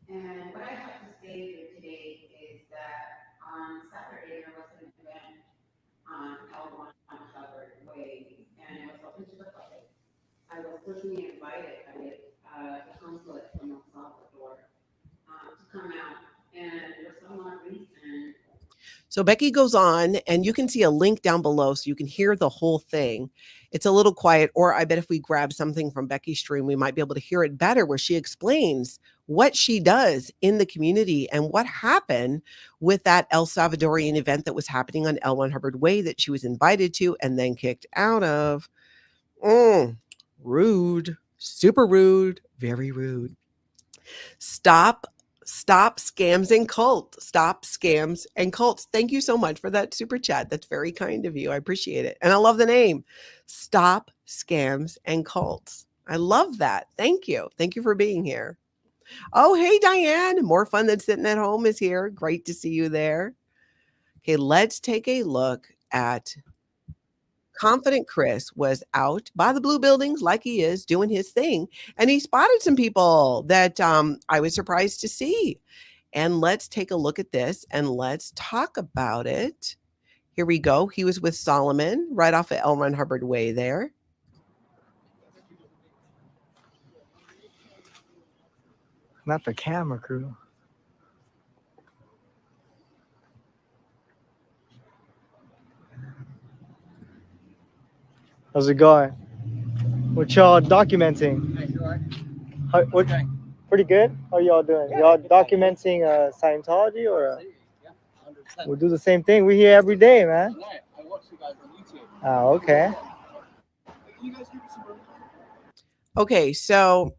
[SPEAKER 15] And what I have to say here today is that on Saturday there was an event on L1 Uncovered Way, and it was open to the public. I was personally invited by the consulate from El Salvador to come out, and for some odd reason.
[SPEAKER 1] So Becky goes on, and you can see a link down below so you can hear the whole thing. It's a little quiet, or I bet if we grab something from Becky's stream, we might be able to hear it better, where she explains what she does in the community and what happened with that El Salvadorian event that was happening on L1 Hubbard Way that she was invited to and then kicked out of. Rude, super rude, very rude. Stop scams and cults. Stop scams and cults. Thank you so much for that super chat. That's very kind of you. I appreciate it. And I love the name. Stop scams and cults. I love that. Thank you. Thank you for being here. Oh, hey, Diane. More fun than sitting at home is here. Great to see you there. Okay, let's take a look at Confident Chris was out by the blue buildings like he is doing his thing. And he spotted some people that I was surprised to see. And let's take a look at this and let's talk about it. Here we go. He was with Solomon right off of L. Ron Hubbard Way there.
[SPEAKER 16] Not the camera crew. How's it going? What y'all documenting? What, pretty good? How y'all doing? Y'all documenting Scientology or? We'll do the same thing. We're here every day, man.
[SPEAKER 17] I watch you guys on YouTube.
[SPEAKER 16] Oh, okay.
[SPEAKER 1] Okay, so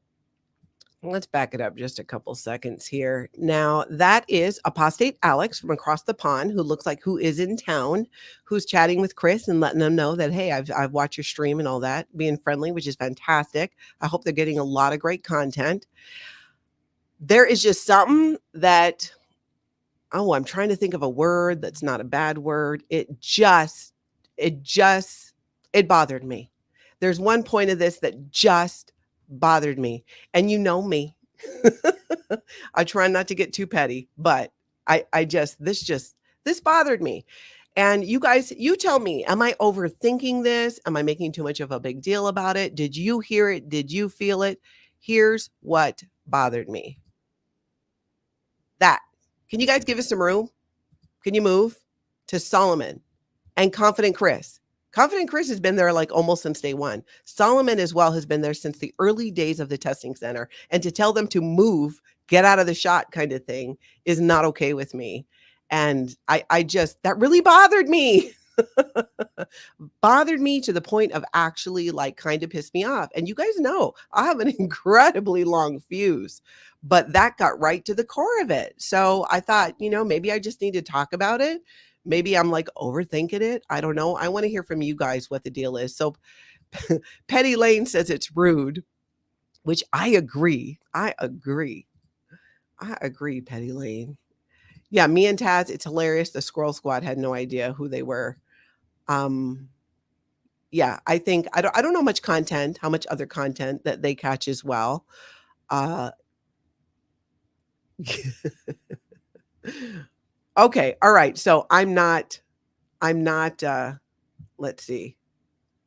[SPEAKER 1] let's back it up just a couple seconds here. Now, that is Apostate Alex from across the pond, who looks like who is in town, who's chatting with Chris and letting them know that, hey, I've watched your stream and all that, being friendly, which is fantastic. I hope they're getting a lot of great content. There is just something that, I'm trying to think of a word that's not a bad word. It bothered me. There's one point of this that just bothered me, and you know me. I try not to get too petty, but this bothered me. And you guys, you tell me, am I overthinking this? Am I making too much of a big deal about it? Did you hear it? Did you feel it? Here's what bothered me. That. Can you guys give us some room? Can you move to Solomon and Confident Chris? Confident Chris has been there like almost since day one. Solomon as well has been there since the early days of the testing center. And to tell them to move, get out of the shot kind of thing is not okay with me. And that really bothered me. Bothered me to the point of actually like kind of pissed me off. And you guys know I have an incredibly long fuse, but that got right to the core of it. So I thought, maybe I just need to talk about it. Maybe I'm like overthinking it. I don't know. I want to hear from you guys what the deal is. So Petty Lane says it's rude, which I agree. Petty Lane. Yeah, me and Taz, it's hilarious. The Squirrel Squad had no idea who they were. Yeah, I think I don't know much content, how much other content that they catch as well. Okay, all right. So I'm not let's see.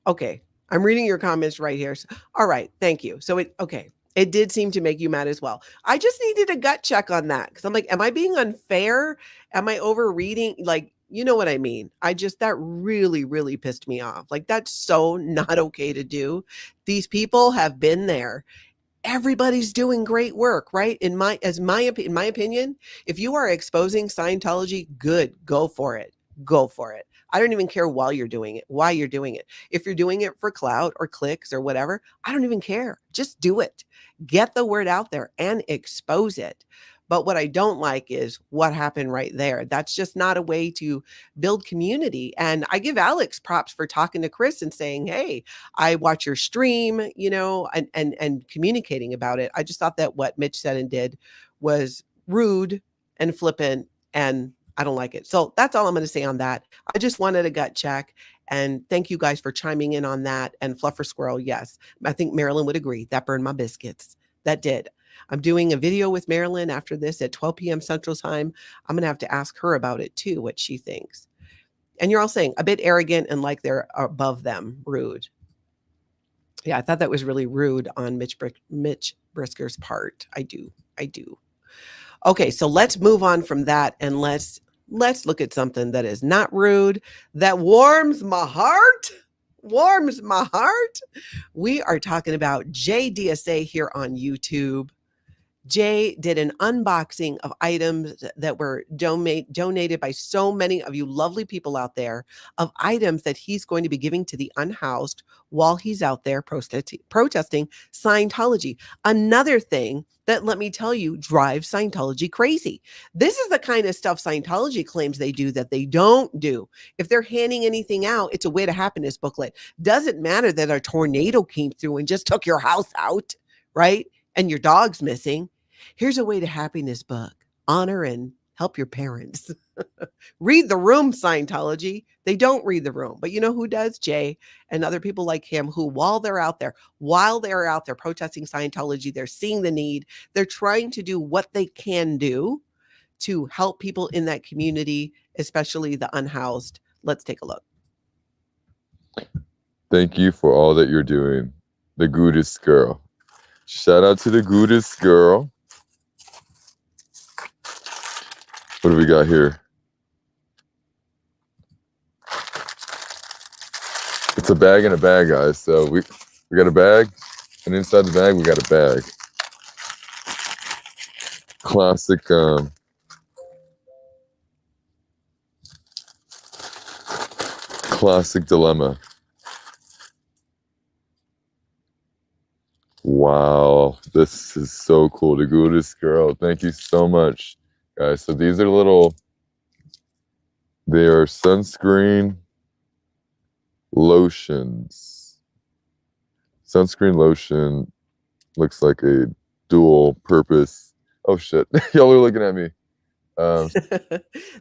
[SPEAKER 1] Okay, I'm reading your comments right here. All right, thank you. So it did seem to make you mad as well. I just needed a gut check on that because I'm like, am I being unfair? Am I overreading? Like, you know what I mean? That really, really pissed me off. Like, that's so not okay to do. These people have been there. Everybody's doing great work, right? In my opinion, if you are exposing Scientology, good, go for it. Go for it. I don't even care why you're doing it. If you're doing it for clout or clicks or whatever, I don't even care. Just do it. Get the word out there and expose it. But what I don't like is what happened right there. That's just not a way to build community. And I give Alex props for talking to Chris and saying, hey, I watch your stream, and communicating about it. I just thought that what Mitch said and did was rude and flippant, and I don't like it. So that's all I'm going to say on that. I just wanted a gut check. And thank you guys for chiming in on that. And Fluffer Squirrel, yes, I think Marilyn would agree. That burned my biscuits. That did. I'm doing a video with Marilyn after this at 12 p.m. Central Time. I'm going to have to ask her about it too, what she thinks. And you're all saying a bit arrogant and like they're above them, rude. Yeah, I thought that was really rude on Mitch Brisker's part. I do. Okay, so let's move on from that and let's look at something that is not rude, that warms my heart. We are talking about JDSA here on YouTube. Jay did an unboxing of items that were donated by so many of you lovely people out there, of items that he's going to be giving to the unhoused while he's out there protesting Scientology. Another thing that, let me tell you, drives Scientology crazy. This is the kind of stuff Scientology claims they do that they don't do. If they're handing anything out, it's a way to happiness booklet. Doesn't matter that a tornado came through and just took your house out, right? And your dog's missing. Here's a way to happiness book. Honor and help your parents. Read the room, Scientology. They don't read the room. But you know who does? Jay and other people like him who, while they're out there protesting Scientology, they're seeing the need. They're trying to do what they can do to help people in that community, especially the unhoused. Let's take a look.
[SPEAKER 18] Thank you for all that you're doing. The goodest girl. Shout out to the goodest girl. What do we got here? It's a bag in a bag, guys. So we got a bag, and inside the bag we got a bag. Classic classic dilemma. Wow, this is so cool. The goodest girl. Thank you so much, guys. So these are they are sunscreen lotions. Sunscreen lotion looks like a dual purpose. Oh shit, y'all are looking at me.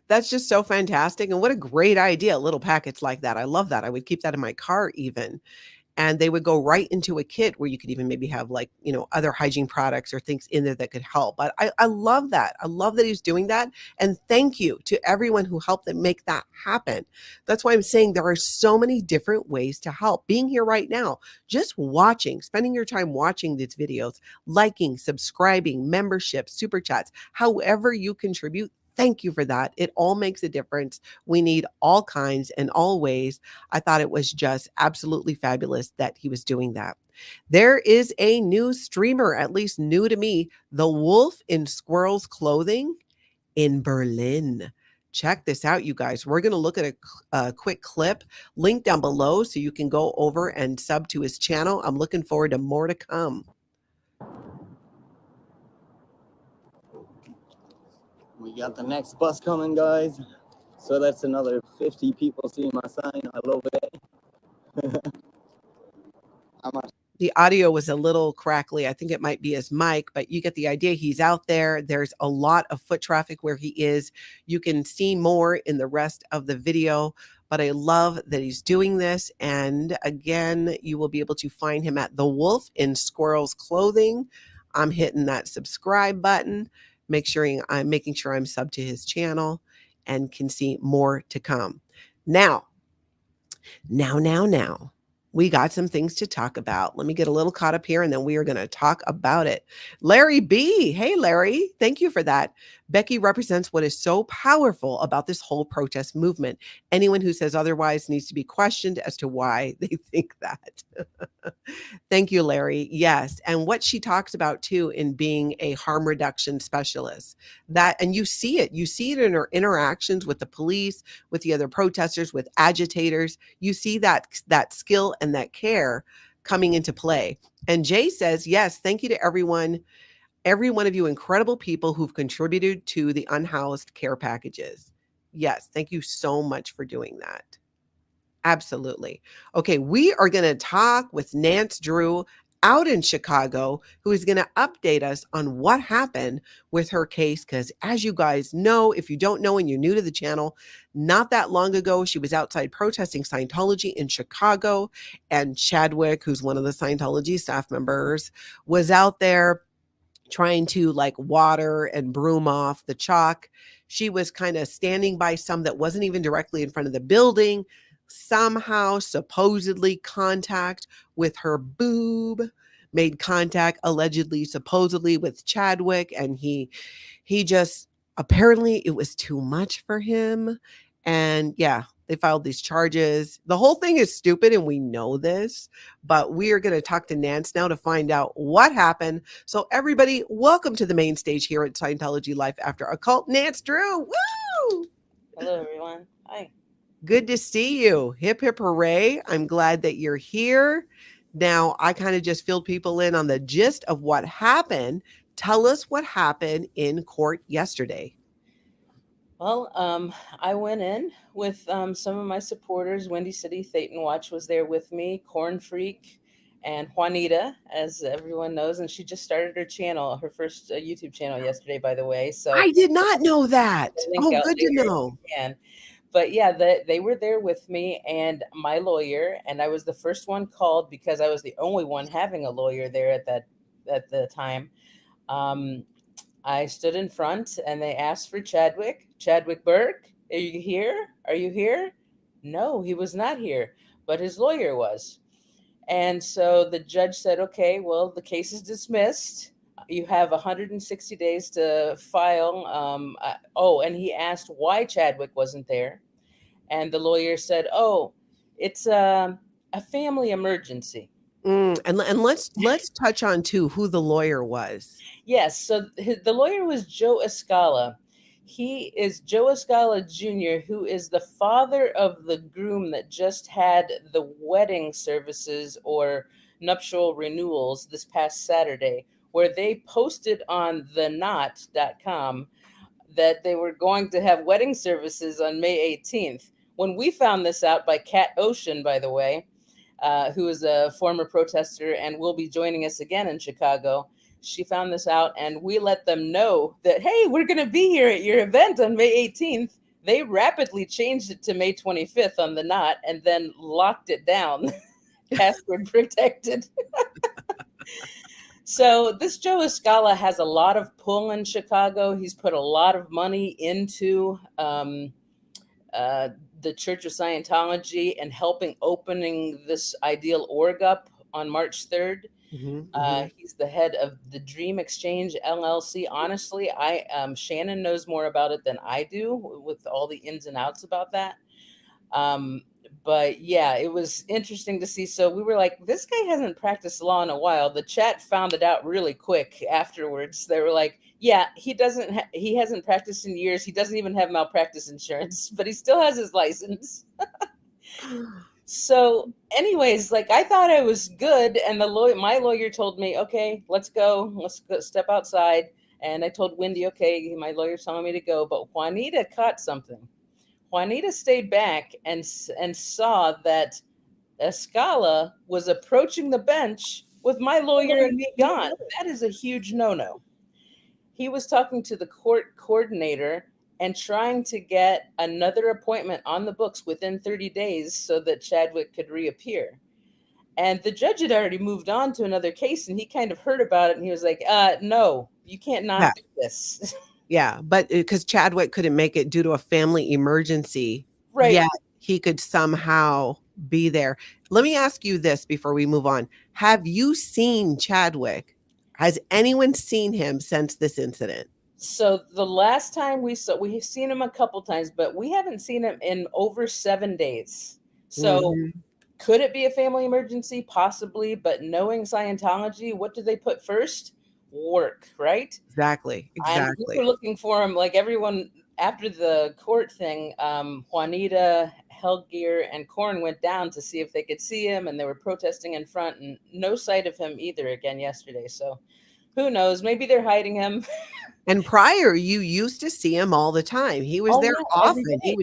[SPEAKER 1] That's just so fantastic. And what a great idea. Little packets like that. I love that. I would keep that in my car even. And they would go right into a kit where you could even maybe have other hygiene products or things in there that could help. But I love that. I love that he's doing that. And thank you to everyone who helped them make that happen. That's why I'm saying there are so many different ways to help. Being here right now, just watching, spending your time watching these videos, liking, subscribing, membership, super chats, however you contribute. Thank you for that. It all makes a difference. We need all kinds and all ways. I thought it was just absolutely fabulous that he was doing that. There is a new streamer, at least new to me, the wolf in squirrel's clothing in Berlin. Check this out, you guys. We're going to look at a quick clip, link down below so you can go over and sub to his channel. I'm looking forward to more to come.
[SPEAKER 19] We got the next bus coming, guys. So that's another 50 people seeing my sign. I love it.
[SPEAKER 1] The audio was a little crackly. I think it might be his mic, but you get the idea. He's out there. There's a lot of foot traffic where he is. You can see more in the rest of the video, but I love that he's doing this. And again, you will be able to find him at The Wolf in Squirrel's Clothing. I'm hitting that subscribe button. I'm making sure I'm sub to his channel and can see more to come. Now, we got some things to talk about. Let me get a little caught up here and then we are going to talk about it. Larry B. Hey, Larry. Thank you for that. Becky represents what is so powerful about this whole protest movement. Anyone who says otherwise needs to be questioned as to why they think that. Thank you, Larry. Yes. And what she talks about too in being a harm reduction specialist, and you see it in her interactions with the police, with the other protesters, with agitators. You see that skill and that care coming into play. And Jay says, yes, thank you to every one of you incredible people who've contributed to the unhoused care packages. Yes, thank you so much for doing that. Absolutely. Okay, we are going to talk with Nance Drew out in Chicago, who is going to update us on what happened with her case. Because as you guys know, if you don't know and you're new to the channel, not that long ago, she was outside protesting Scientology in Chicago. And Chadwick, who's one of the Scientology staff members, was out there trying to water and broom off the chalk. She was kind of standing by some that wasn't even directly in front of the building. Somehow, supposedly, contact with her boob, made contact allegedly, supposedly with Chadwick, and he just, apparently it was too much for him. And yeah, they filed these charges. The whole thing is stupid and we know this, but we are going to talk to Nance now to find out what happened. So everybody, welcome to the main stage here at Scientology Life After Occult. Nance Drew. Woo!
[SPEAKER 12] Hello, everyone. Hi.
[SPEAKER 1] Good to see you. Hip, hip, hooray. I'm glad that you're here. Now, I kind of just filled people in on the gist of what happened. Tell us what happened in court yesterday.
[SPEAKER 12] Well, I went in with some of my supporters. Windy City Thetan Watch was there with me, Corn Freak, and Juanita, as everyone knows. And she just started her channel, her first YouTube channel yesterday, by the way. So
[SPEAKER 1] I did not know that. Oh, good to
[SPEAKER 12] later
[SPEAKER 1] know.
[SPEAKER 12] But yeah, they were there with me and my lawyer, and I was the first one called because I was the only one having a lawyer there at the time. I stood in front and they asked for Chadwick Burke. Are you here? Are you here? No, he was not here, but his lawyer was. And so the judge said, okay, well, the case is dismissed. You have 160 days to file. And he asked why Chadwick wasn't there. And the lawyer said, oh, it's a family emergency.
[SPEAKER 1] And let's touch on too who the lawyer was.
[SPEAKER 12] Yes. So the lawyer was Joe Escala. He is Joe Escala Jr., who is the father of the groom that just had the wedding services or nuptial renewals this past Saturday, where they posted on theknot.com that they were going to have wedding services on May 18th. When we found this out by Kat Ocean, by the way, who is a former protester and will be joining us again in Chicago, she found this out and we let them know that, hey, we're going to be here at your event on May 18th. They rapidly changed it to May 25th on the Knot and then locked it down, password protected. So this Joe Escala has a lot of pull in Chicago. He's put a lot of money into the Church of Scientology and helping opening this ideal org up on March 3rd. He's the head of the Dream Exchange LLC. Honestly, Shannon knows more about it than I do with all the ins and outs about that. But yeah, it was interesting to see. So we were like, this guy hasn't practiced law in a while. The chat found it out really quick afterwards. They were like, yeah, he hasn't practiced in years. He doesn't even have malpractice insurance, but he still has his license. So anyways, I thought I was good. And my lawyer told me, okay, let's go step outside. And I told Wendy, okay, my lawyer's telling me to go. But Juanita caught something. Juanita stayed back and saw that Escala was approaching the bench with my lawyer and me gone. That is a huge no-no. He was talking to the court coordinator and trying to get another appointment on the books within 30 days so that Chadwick could reappear. And the judge had already moved on to another case, and he kind of heard about it, and he was like, no, you can't not do this.
[SPEAKER 1] Yeah, but because Chadwick couldn't make it due to a family emergency,
[SPEAKER 12] Right.
[SPEAKER 1] yet he could somehow be there. Let me ask you this before we move on. Have you seen Chadwick? Has anyone seen him since this incident?
[SPEAKER 12] So the last time we've seen him a couple times, but we haven't seen him in over 7 days. So could it be a family emergency? Possibly, but knowing Scientology, what do they put first? Work, right?
[SPEAKER 1] Exactly.
[SPEAKER 12] And we were looking for him, like everyone after the court thing. Juanita, Helgier, and Korn went down to see if they could see him, and they were protesting in front, and no sight of him either again yesterday. So who knows? Maybe they're hiding him.
[SPEAKER 1] And prior, you used to see him all the time. He was there
[SPEAKER 12] every
[SPEAKER 1] often.
[SPEAKER 12] day.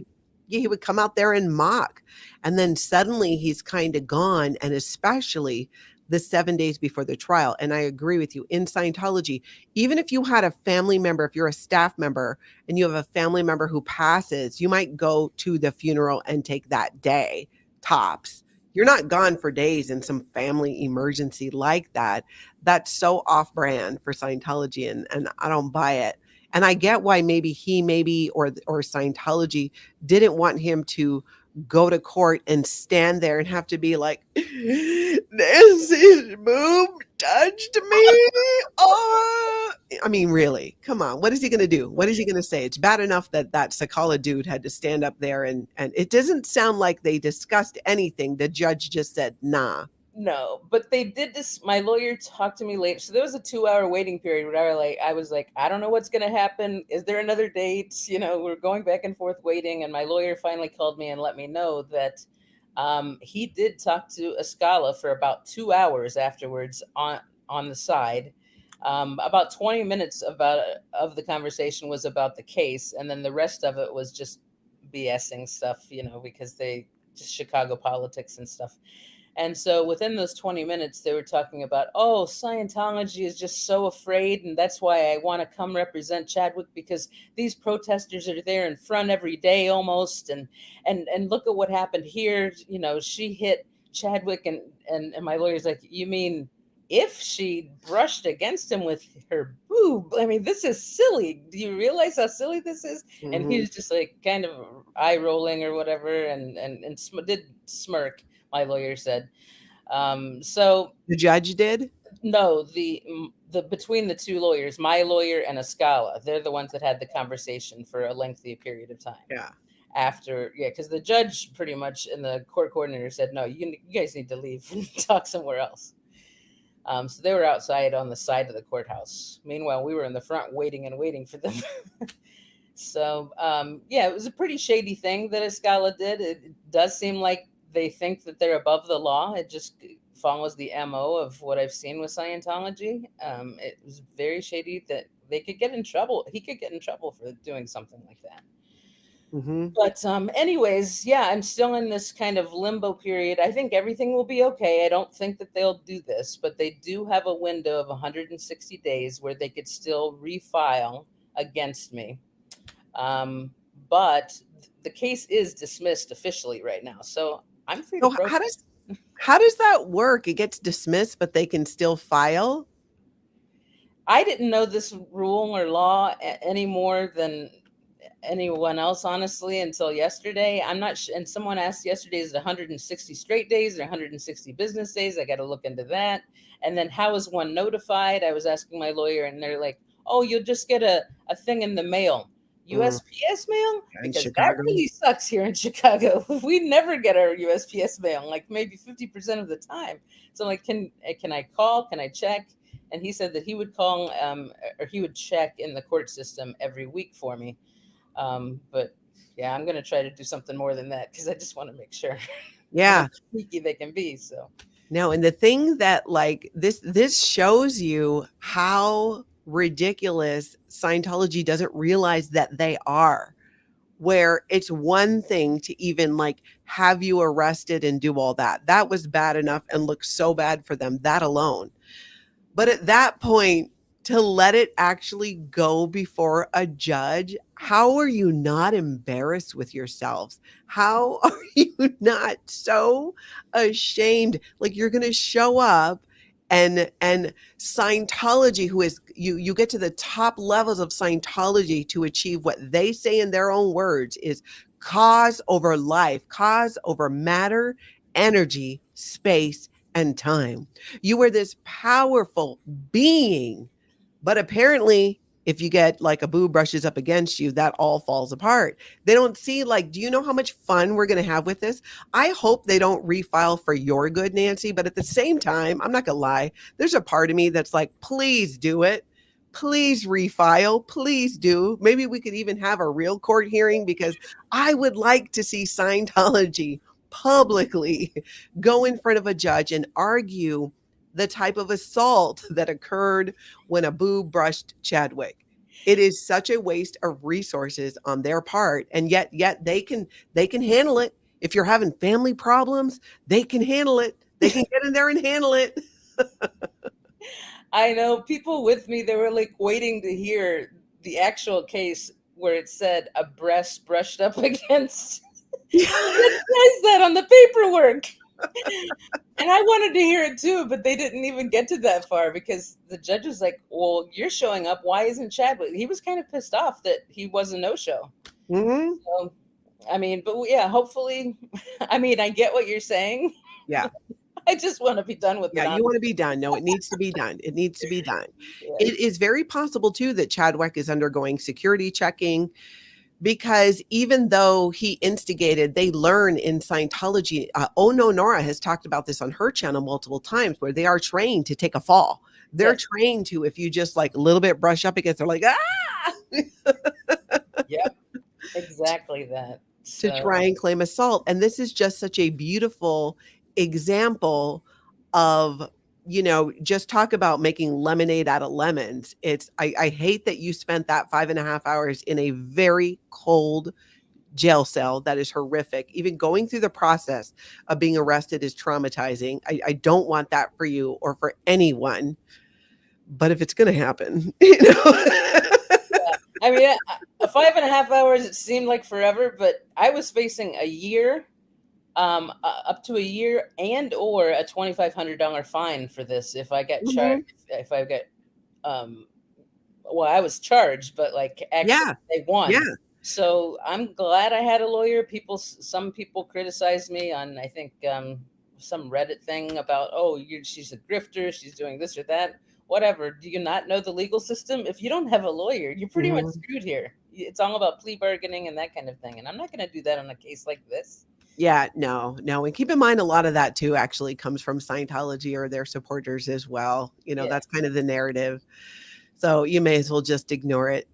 [SPEAKER 1] He would come out there and mock. And then suddenly he's kind of gone, and especially the 7 days before the trial. And I agree with you. In Scientology, even if you had a family member, if you're a staff member and you have a family member who passes, you might go to the funeral and take that day, tops. You're not gone for days in some family emergency like that. That's so off-brand for Scientology, and I don't buy it. And I get why maybe or Scientology didn't want him to go to court and stand there and have to be like, Nancy's boob touched me. Oh, I mean, really, come on. What is he going to do? What is he going to say? It's bad enough that Sakala dude had to stand up there, and it doesn't sound like they discussed anything. The judge just said, nah.
[SPEAKER 12] No, but they did this. My lawyer talked to me later. So there was a 2-hour waiting period where I was like, I don't know what's going to happen. Is there another date? You know, we're going back and forth waiting. And my lawyer finally called me and let me know that he did talk to Escala for about 2 hours afterwards on the side. About 20 minutes of the conversation was about the case. And then the rest of it was just BSing stuff, you know, because they just Chicago politics and stuff. And so within those 20 minutes, they were talking about, oh, Scientology is just so afraid. And that's why I want to come represent Chadwick, because these protesters are there in front every day almost. And look at what happened here. You know, she hit Chadwick and my lawyer's like, you mean if she brushed against him with her boob? I mean, this is silly. Do you realize how silly this is? Mm-hmm. And he was just like kind of eye rolling or whatever and did smirk. My lawyer said. So
[SPEAKER 1] the judge did?
[SPEAKER 12] No, the between the two lawyers, my lawyer and Escala, they're the ones that had the conversation for a lengthy period of time.
[SPEAKER 1] Yeah.
[SPEAKER 12] Because the judge pretty much and the court coordinator said, no, you guys need to leave and talk somewhere else. So they were outside on the side of the courthouse. Meanwhile, we were in the front waiting for them. So it was a pretty shady thing that Escala did. It does seem like they think that they're above the law. It just follows the MO of what I've seen with Scientology. It was very shady that they could get in trouble. He could get in trouble for doing something like that.
[SPEAKER 1] Mm-hmm.
[SPEAKER 12] But anyways, I'm still in this kind of limbo period. I think everything will be okay. I don't think that they'll do this, but they do have a window of 160 days where they could still refile against me. But the case is dismissed officially right now. So I'm free to protest.
[SPEAKER 1] How does that work? It gets dismissed, but they can still file?
[SPEAKER 12] I didn't know this rule or law any more than anyone else, honestly, until yesterday. I'm not sure. And someone asked yesterday, is it 160 straight days or 160 business days? I got to look into that. And then how is one notified? I was asking my lawyer, and they're like, oh, you'll just get a thing in the mail. USPS mail? Because that really sucks here in Chicago. We never get our USPS mail, like maybe 50% of the time. So I'm like, can I call? Can I check? And he said that he would call or he would check in the court system every week for me. But I'm going to try to do something more than that because I just want to make sure how sneaky they can be. So
[SPEAKER 1] no, and the thing that like this shows you how ridiculous Scientology doesn't realize that they are. where it's one thing to even like have you arrested and do all that. That was bad enough and looked so bad for them, that alone. But at that point, to let it actually go before a judge, how are you not embarrassed with yourselves? How are you not so ashamed? Like you're going to show up and Scientology, who is you get to the top levels of Scientology to achieve what they say in their own words is cause over life, cause over matter, energy, space, and time. You are this powerful being, but apparently if you get like a boo brushes up against you, that all falls apart. They don't see like, do you know how much fun we're going to have with this? I hope they don't refile for your good, Nancy, but at the same time, I'm not going to lie. There's a part of me that's like, please do it. Please refile. Please do. Maybe we could even have a real court hearing because I would like to see Scientology publicly go in front of a judge and argue the type of assault that occurred when a boo brushed Chadwick. It is such a waste of resources on their part, and yet they can handle it. If you're having family problems, they can handle it. They can get in there and handle it.
[SPEAKER 12] I know people with me, they were like waiting to hear the actual case where it said a breast brushed up against. It says that on the paperwork. And I wanted to hear it too, but they didn't even get to that far because the judge was like, well, you're showing up. Why isn't Chadwick? He was kind of pissed off that he was a no-show.
[SPEAKER 1] Mm-hmm.
[SPEAKER 12] So, I mean, but yeah, hopefully, I mean, I get what you're saying.
[SPEAKER 1] Yeah.
[SPEAKER 12] I just want to be done with it.
[SPEAKER 1] Yeah, you want to be done. No, it needs to be done. It needs to be done.
[SPEAKER 12] Yeah.
[SPEAKER 1] It is very possible too that Chadwick is undergoing security checking because even though he instigated, they learn in Scientology. Oh no, Nora has talked about this on her channel multiple times where they are trained to take a fall. They're trained to, if you just like a little bit brush up against, they're like, ah!
[SPEAKER 12] Yep, exactly that.
[SPEAKER 1] To try and claim assault. And this is just such a beautiful example of, you know, just talk about making lemonade out of lemons. It's, I hate that you spent that 5.5 hours in a very cold jail cell. That is horrific. Even going through the process of being arrested is traumatizing. I don't want that for you or for anyone. But if it's going to happen, you know.
[SPEAKER 12] I mean, 5.5 hours, it seemed like forever, but I was facing a year, up to a year and or a $2,500 fine for this if I got charged, if I got, well, I was charged, but like actually they won.
[SPEAKER 1] Yeah.
[SPEAKER 12] So I'm glad I had a lawyer. Some people criticized me on, I think, some Reddit thing about, oh, she's a grifter, she's doing this or that. Whatever. Do you not know the legal system? If you don't have a lawyer, you're pretty much screwed here. It's all about plea bargaining and that kind of thing. And I'm not going to do that on a case like this.
[SPEAKER 1] Yeah, no. And keep in mind, a lot of that too actually comes from Scientology or their supporters as well. You know, that's kind of the narrative. So you may as well just ignore it.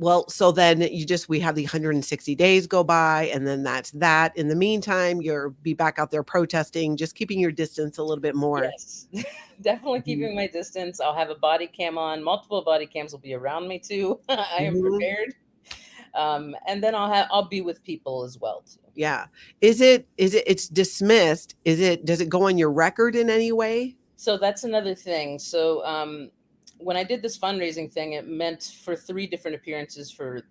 [SPEAKER 1] Well, so then we have the 160 days go by and then that's that. In the meantime, you'll be back out there protesting, just keeping your distance a little bit more.
[SPEAKER 12] Yes, definitely keeping my distance. I'll have a body cam on. Multiple body cams will be around me too. I am prepared. And then I'll be with people as well too.
[SPEAKER 1] Yeah. It's dismissed. Does it go on your record in any way?
[SPEAKER 12] So that's another thing. So, when I did this fundraising thing, it meant for 3 different appearances for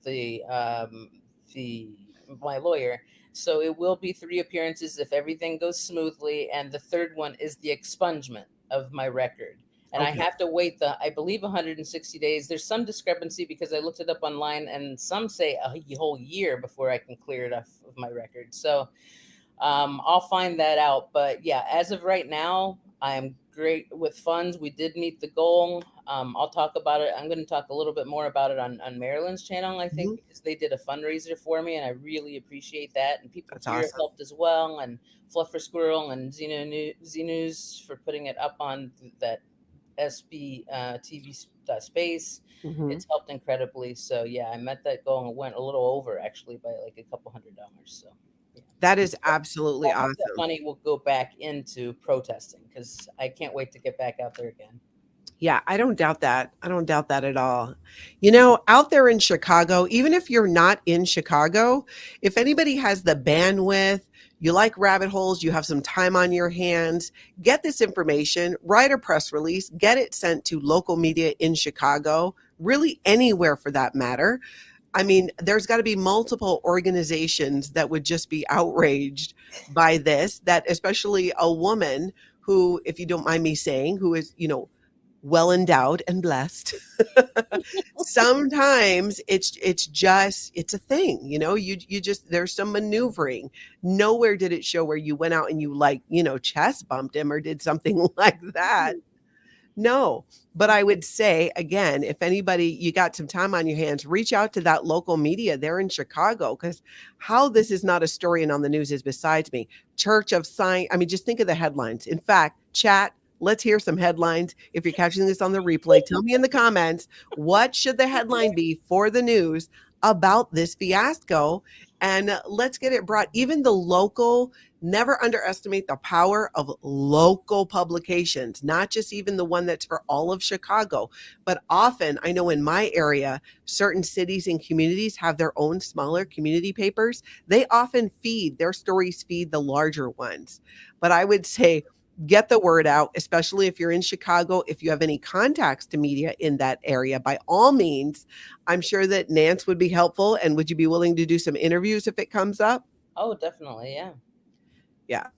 [SPEAKER 12] my lawyer. So it will be 3 appearances if everything goes smoothly, and the 3rd one is the expungement of my record. And I have to wait I believe 160 days. There's some discrepancy because I looked it up online, and some say a whole year before I can clear it off of my record. So I'll find that out. But yeah, as of right now, I am great with funds. We did meet the goal. I'll talk about it. I'm going to talk a little bit more about it on Marilyn's channel, I think, because they did a fundraiser for me, and I really appreciate that. And people here helped as well, and FLUFFER, SQUIRREL, and Z News for putting it up on that SB TV space. It's helped incredibly. So yeah, I met that goal and went a little over actually by like a couple $100. So yeah.
[SPEAKER 1] That is absolutely awesome.
[SPEAKER 12] That money will go back into protesting because I can't wait to get back out there again.
[SPEAKER 1] Yeah, I don't doubt that. I don't doubt that at all. You know, out there in Chicago, even if you're not in Chicago, if anybody has the bandwidth, you like rabbit holes, you have some time on your hands, get this information, write a press release, get it sent to local media in Chicago, really anywhere for that matter. I mean, there's got to be multiple organizations that would just be outraged by this, that especially a woman who, if you don't mind me saying, who is, you know, well endowed and blessed. Sometimes it's a thing, you know, you just, there's some maneuvering. Nowhere did it show where you went out and you, like, you know, chest bumped him or did something like that. No, but I would say, again, if anybody, you got some time on your hands, reach out to that local media there in Chicago, because how this is not a story and on the news is besides me. Church of Science. I mean, just think of the headlines. In fact, chat, let's hear some headlines. If you're catching this on the replay, tell me in the comments, what should the headline be for the news about this fiasco? And let's get it brought. Even the local, never underestimate the power of local publications, not just even the one that's for all of Chicago, but often, I know in my area, certain cities and communities have their own smaller community papers. They often feed, their stories feed the larger ones. But I would say, get the word out, especially if you're in Chicago. If you have any contacts to media in that area, by all means, I'm sure that Nance would be helpful. And would you be willing to do some interviews if it comes up?
[SPEAKER 12] Oh, definitely. Yeah.
[SPEAKER 1] Yeah,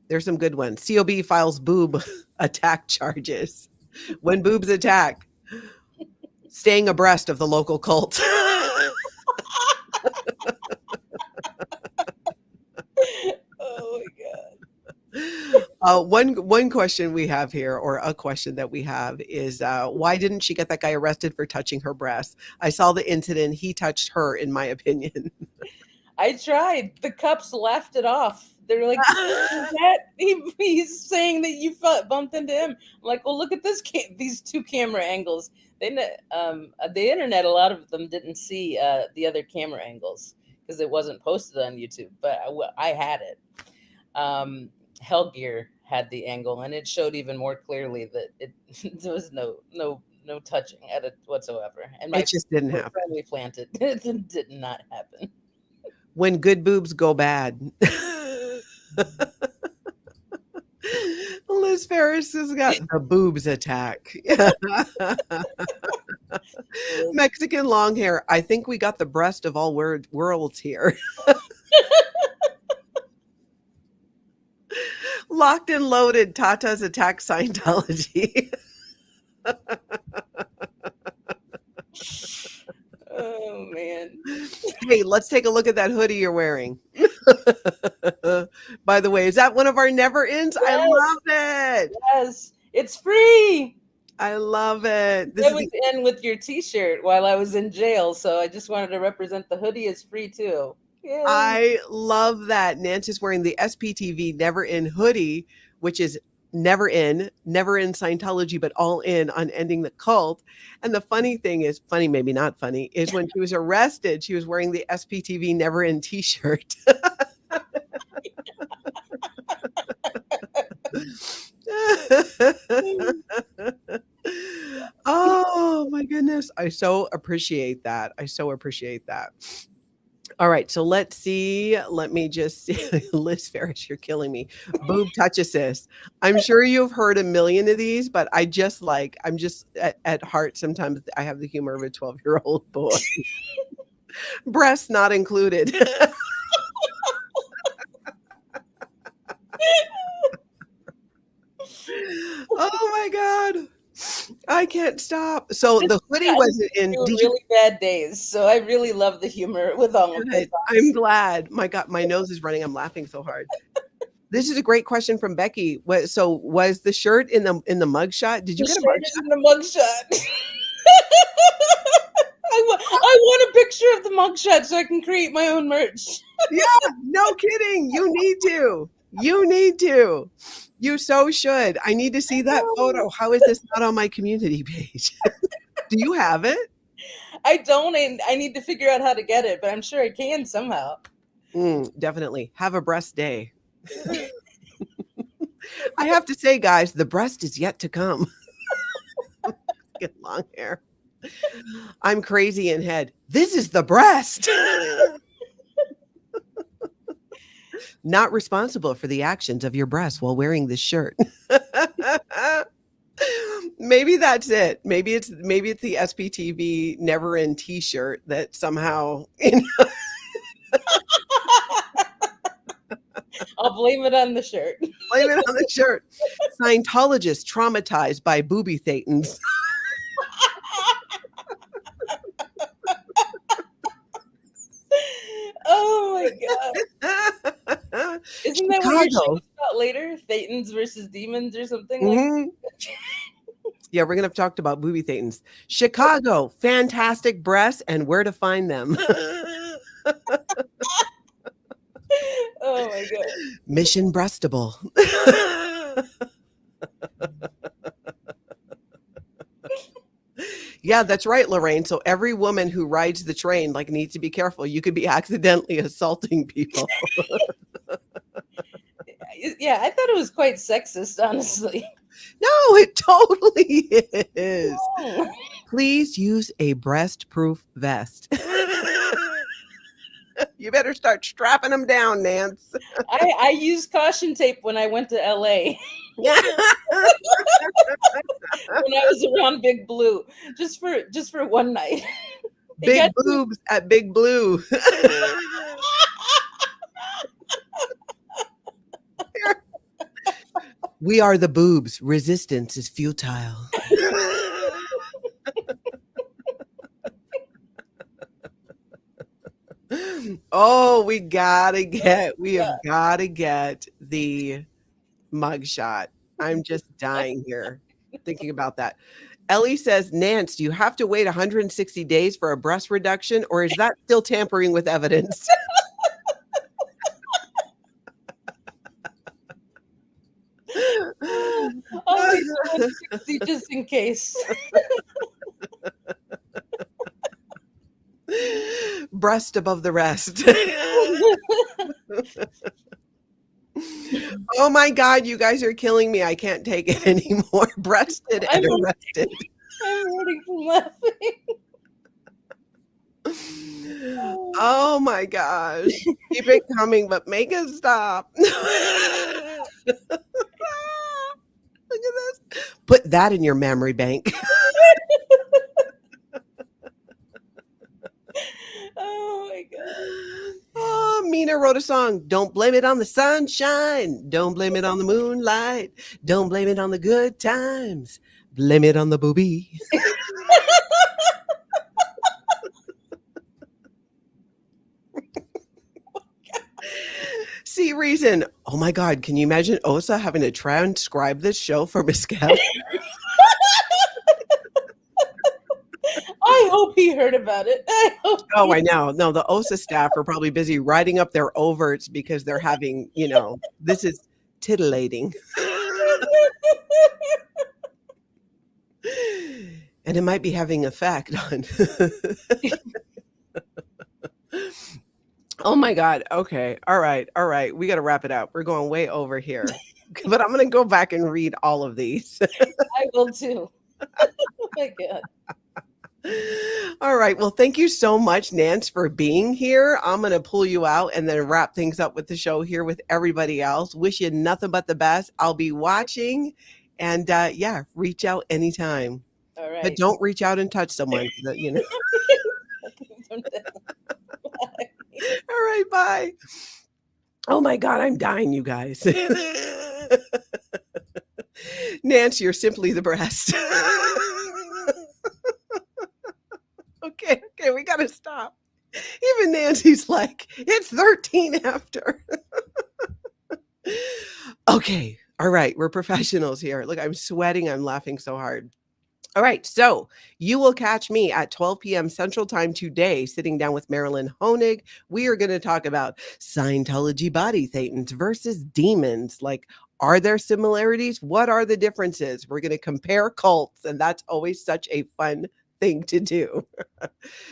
[SPEAKER 1] there's some good ones. COB files boob attack charges. When boobs attack, staying abreast of the local cult.
[SPEAKER 12] Oh my God.
[SPEAKER 1] One question we have here, or a question that we have, is why didn't she get that guy arrested for touching her breasts? I saw the incident. He touched her, in my opinion.
[SPEAKER 12] I tried. The cops laughed it off. They're like, he's saying that you bumped into him. I'm like, well, look at these two camera angles. The internet, a lot of them didn't see the other camera angles because it wasn't posted on YouTube, but I had it. Hellgear had the angle, and it showed even more clearly that there was no touching at it whatsoever. And
[SPEAKER 1] It just didn't happen.
[SPEAKER 12] We planted. It did not happen.
[SPEAKER 1] When good boobs go bad. Liz Ferris has got the boobs attack. Mexican long hair. I think we got the breast of all worlds here. Locked and loaded. Tatas attack Scientology.
[SPEAKER 12] Oh man.
[SPEAKER 1] Hey, let's take a look at that hoodie you're wearing. By the way, is that one of our never ends? Yes. I love it.
[SPEAKER 12] Yes, it's free.
[SPEAKER 1] I love it.
[SPEAKER 12] It was in with your t-shirt while I was in jail, so I just wanted to represent the hoodie is free too. Yay.
[SPEAKER 1] I love that. Nance is wearing the SPTV Never In hoodie, which is never in Scientology, but all in on ending the cult. And the funny thing is, funny, maybe not funny, is when she was arrested, she was wearing the SPTV Never In t-shirt. Oh my goodness. I so appreciate that. All right, so let's see. Let me just see. Liz Ferris, you're killing me. Boob touch assist. I'm sure you've heard a million of these, but I'm just at heart, sometimes I have the humor of a 12-year-old boy. Breasts not included. Oh my God. I can't stop. So the hoodie wasn't in
[SPEAKER 12] really bad days. So I really love the humor with all of this.
[SPEAKER 1] I'm glad. My God, my nose is running. I'm laughing so hard. This is a great question from Becky. So was the shirt in the mugshot? Did you get a mugshot?
[SPEAKER 12] In the mugshot. I want a picture of the mugshot so I can create my own merch.
[SPEAKER 1] Yeah, no kidding. You need to. You so should. I need to see that photo. How is this not on my community page? Do you have it?
[SPEAKER 12] I don't, and I need to figure out how to get it, but I'm sure I can somehow.
[SPEAKER 1] Definitely. Have a breast day. I have to say, guys, the breast is yet to come. fucking long hair. I'm crazy in head. This is the breast. Not responsible for the actions of your breast while wearing this shirt. Maybe that's it. Maybe it's the SPTV Never End T-shirt that somehow,
[SPEAKER 12] I'll blame it on the shirt.
[SPEAKER 1] blame it on the shirt. Scientologists traumatized by booby thetans.
[SPEAKER 12] Oh my god! Isn't that what your show's about later? Thetans versus demons or something like?
[SPEAKER 1] Mhm. Yeah, we're gonna have talked about booby thetans. Chicago, fantastic breasts and where to find them.
[SPEAKER 12] Oh my god!
[SPEAKER 1] Mission breastable. Yeah, that's right, Lorraine. So every woman who rides the train needs to be careful. You could be accidentally assaulting people.
[SPEAKER 12] Yeah, I thought it was quite sexist, honestly.
[SPEAKER 1] No, it totally is.
[SPEAKER 12] No.
[SPEAKER 1] Please use a breast-proof vest. You better start strapping them down, Nance.
[SPEAKER 12] I used caution tape when I went to LA. When I was around Big Blue, just for one night.
[SPEAKER 1] Big boobs at Big Blue. We are the boobs. Resistance is futile. Oh, we have got to get the mugshot. I'm just dying here thinking about that. Ellie says, Nance, do you have to wait 160 days for a breast reduction, or is that still tampering with evidence?
[SPEAKER 12] I'll wait 160 just in case.
[SPEAKER 1] Breast above the rest. Oh my God, you guys are killing me. I can't take it anymore. Breasted and arrested.
[SPEAKER 12] I'm ready for laughing.
[SPEAKER 1] Oh my gosh. Keep it coming, but make it stop. Look at this. Put that in your memory bank.
[SPEAKER 12] Oh my God.
[SPEAKER 1] Oh, Mina wrote a song. Don't blame it on the sunshine. Don't blame it on the moonlight. Don't blame it on the good times. Blame it on the booby. See, reason. Oh my God. Can you imagine Osa having to transcribe this show for Miscavige?
[SPEAKER 12] I hope he heard about it.
[SPEAKER 1] I know. No, the OSA staff are probably busy writing up their overts because they're having, this is titillating. And it might be having effect on. Oh my God. Okay. All right. We got to wrap it up. We're going way over here. But I'm going to go back and read all of these.
[SPEAKER 12] I will too. Oh my God.
[SPEAKER 1] All right. Well, thank you so much, Nance, for being here. I'm going to pull you out and then wrap things up with the show here with everybody else. Wish you nothing but the best. I'll be watching and reach out anytime.
[SPEAKER 12] All right.
[SPEAKER 1] But don't reach out and touch someone. All right. Bye. Oh my God. I'm dying, you guys. Nance, you're simply the breast. Okay, we got to stop. Even Nancy's like, it's 13 after. Okay, all right, we're professionals here. Look, I'm sweating. I'm laughing so hard. All right, so you will catch me at 12 p.m. Central Time today, sitting down with Marilyn Honig. We are going to talk about Scientology body thetans versus demons. Are there similarities? What are the differences? We're going to compare cults, and that's always such a fun thing to do.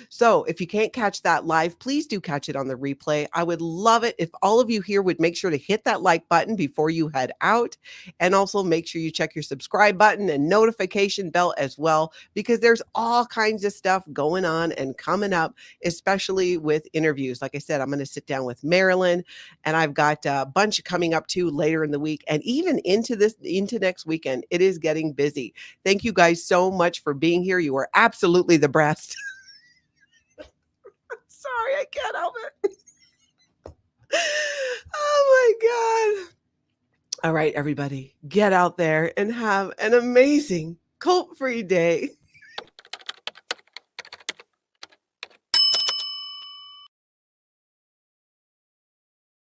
[SPEAKER 1] So if you can't catch that live, please do catch it on the replay. I would love it if all of you here would make sure to hit that like button before you head out. And also make sure you check your subscribe button and notification bell as well, because there's all kinds of stuff going on and coming up, especially with interviews. Like I said, I'm going to sit down with Marilyn, and I've got a bunch coming up too later in the week and even into next weekend. It is getting busy. Thank you guys so much for being here. You are absolutely the best. Sorry, I can't help it. Oh my God. All right, everybody, get out there and have an amazing cult-free day.